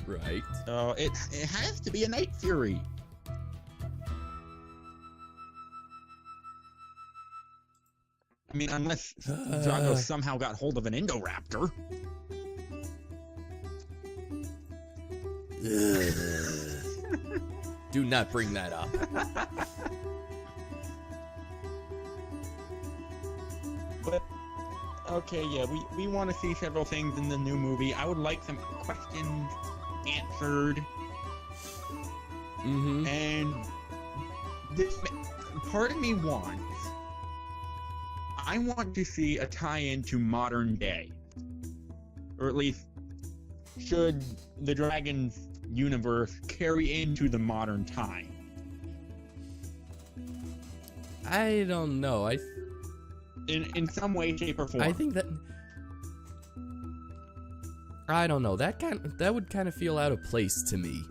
Right. So it has to be a Night Fury. I mean, unless Drago somehow got hold of an Indoraptor. Do not bring that up. But okay, yeah, we want to see several things in the new movie. I would like some questions answered. Mm-hmm. And this part of me wants. I want to see a tie-in to modern day, or at least should the Dragon's universe carry into the modern time. I don't know. In some way, shape, or form. I think that. I don't know. That would kind of feel out of place to me.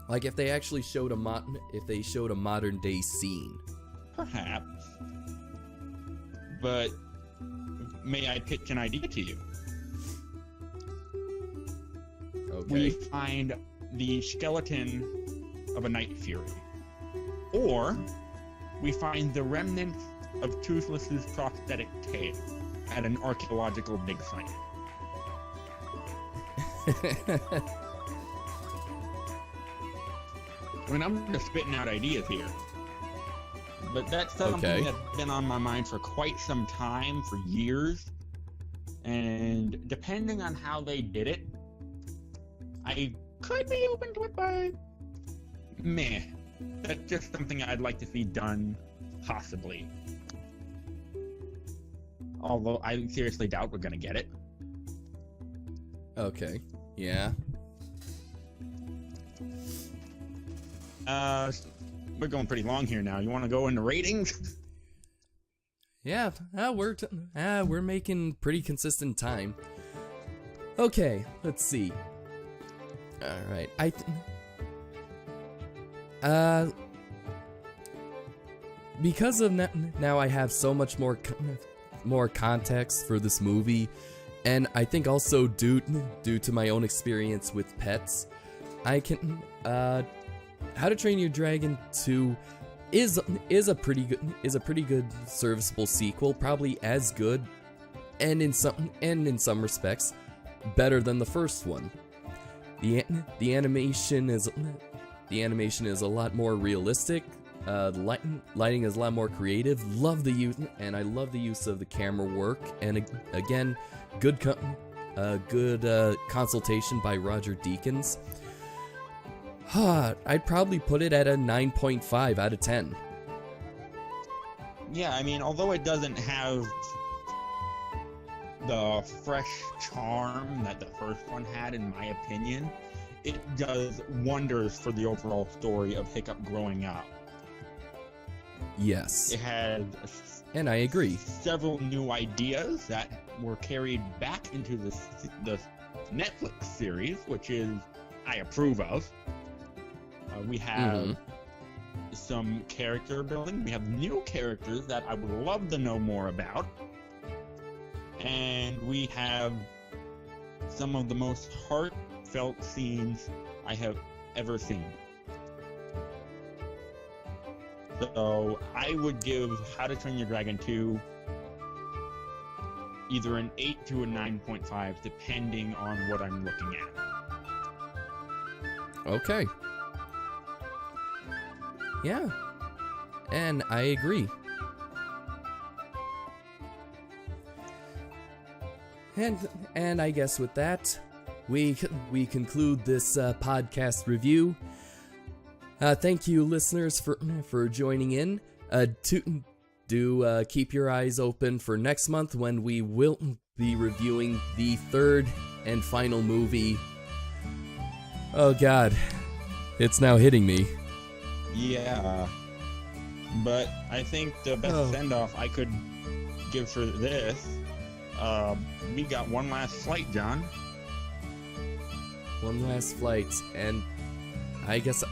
Like if they actually showed a modern day scene. Perhaps. But may I pitch an idea to you? Okay. We find the skeleton of a Night Fury. Or we find the remnants of Toothless's prosthetic tail at an archaeological dig site. I mean, I'm just spitting out ideas here. But that's something that's been on my mind for quite some time, for years. And depending on how they did it, I could be open to it, but meh. That's just something I'd like to see done, possibly. Although I seriously doubt we're gonna get it. Okay. Yeah. We're going pretty long here now. You want to go into ratings? Yeah. We're making pretty consistent time. Okay. Let's see. All right. Because of now I have so much more context for this movie, and I think also due to my own experience with pets, I can How to Train Your Dragon 2 is a pretty good serviceable sequel, probably as good and in some respects better than the first one. The animation is a lot more realistic. Lighting is a lot more creative. Love the use, and I love the use of the camera work. And again, good consultation by Roger Deakins. I'd probably put it at a 9.5 out of 10. Yeah, I mean, although it doesn't have the fresh charm that the first one had, in my opinion, it does wonders for the overall story of Hiccup growing up. Yes. It had, and I agree, several new ideas that were carried back into the Netflix series, which is I approve of. We have some character building. We have new characters that I would love to know more about. And we have some of the most heartfelt scenes I have ever seen. So I would give How to Train Your Dragon 2 either an 8 to a 9.5, depending on what I'm looking at. Okay. Yeah. And I agree. And I guess with that, we conclude this podcast review. Thank you, listeners, for joining in. Do keep your eyes open for next month when we will be reviewing the third and final movie. Oh God, it's now hitting me. Yeah, but I think the best send-off I could give for this, we got one last flight, John. One last flight, and I guess,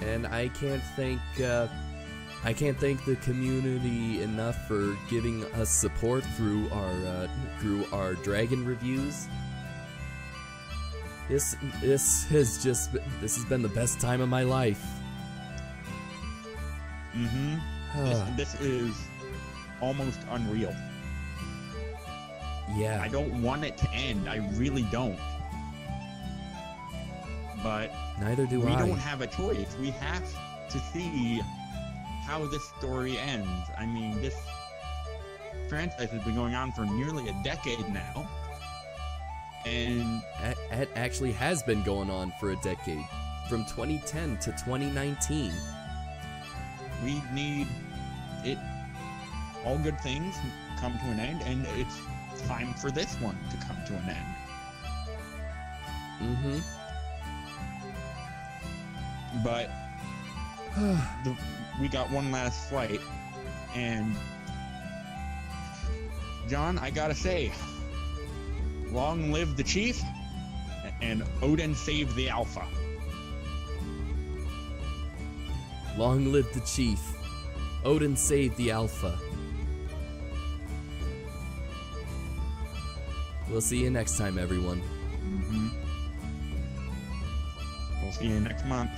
and I can't thank the community enough for giving us support through our dragon reviews. This has been the best time of my life. This is almost unreal. Yeah. I don't want it to end. I really don't. but Neither do we I. don't have a choice. We have to see how this story ends. I mean, this franchise has been going on for nearly a decade now, and It actually has been going on for a decade, from 2010 to 2019. we need it. All good things come to an end, and it's time for this one to come to an end. Mm-hmm. But we got one last flight, and John, I gotta say, long live the chief, and Odin save the Alpha. Long live the chief. Odin saved the Alpha. We'll see you next time, everyone. We'll see you next month.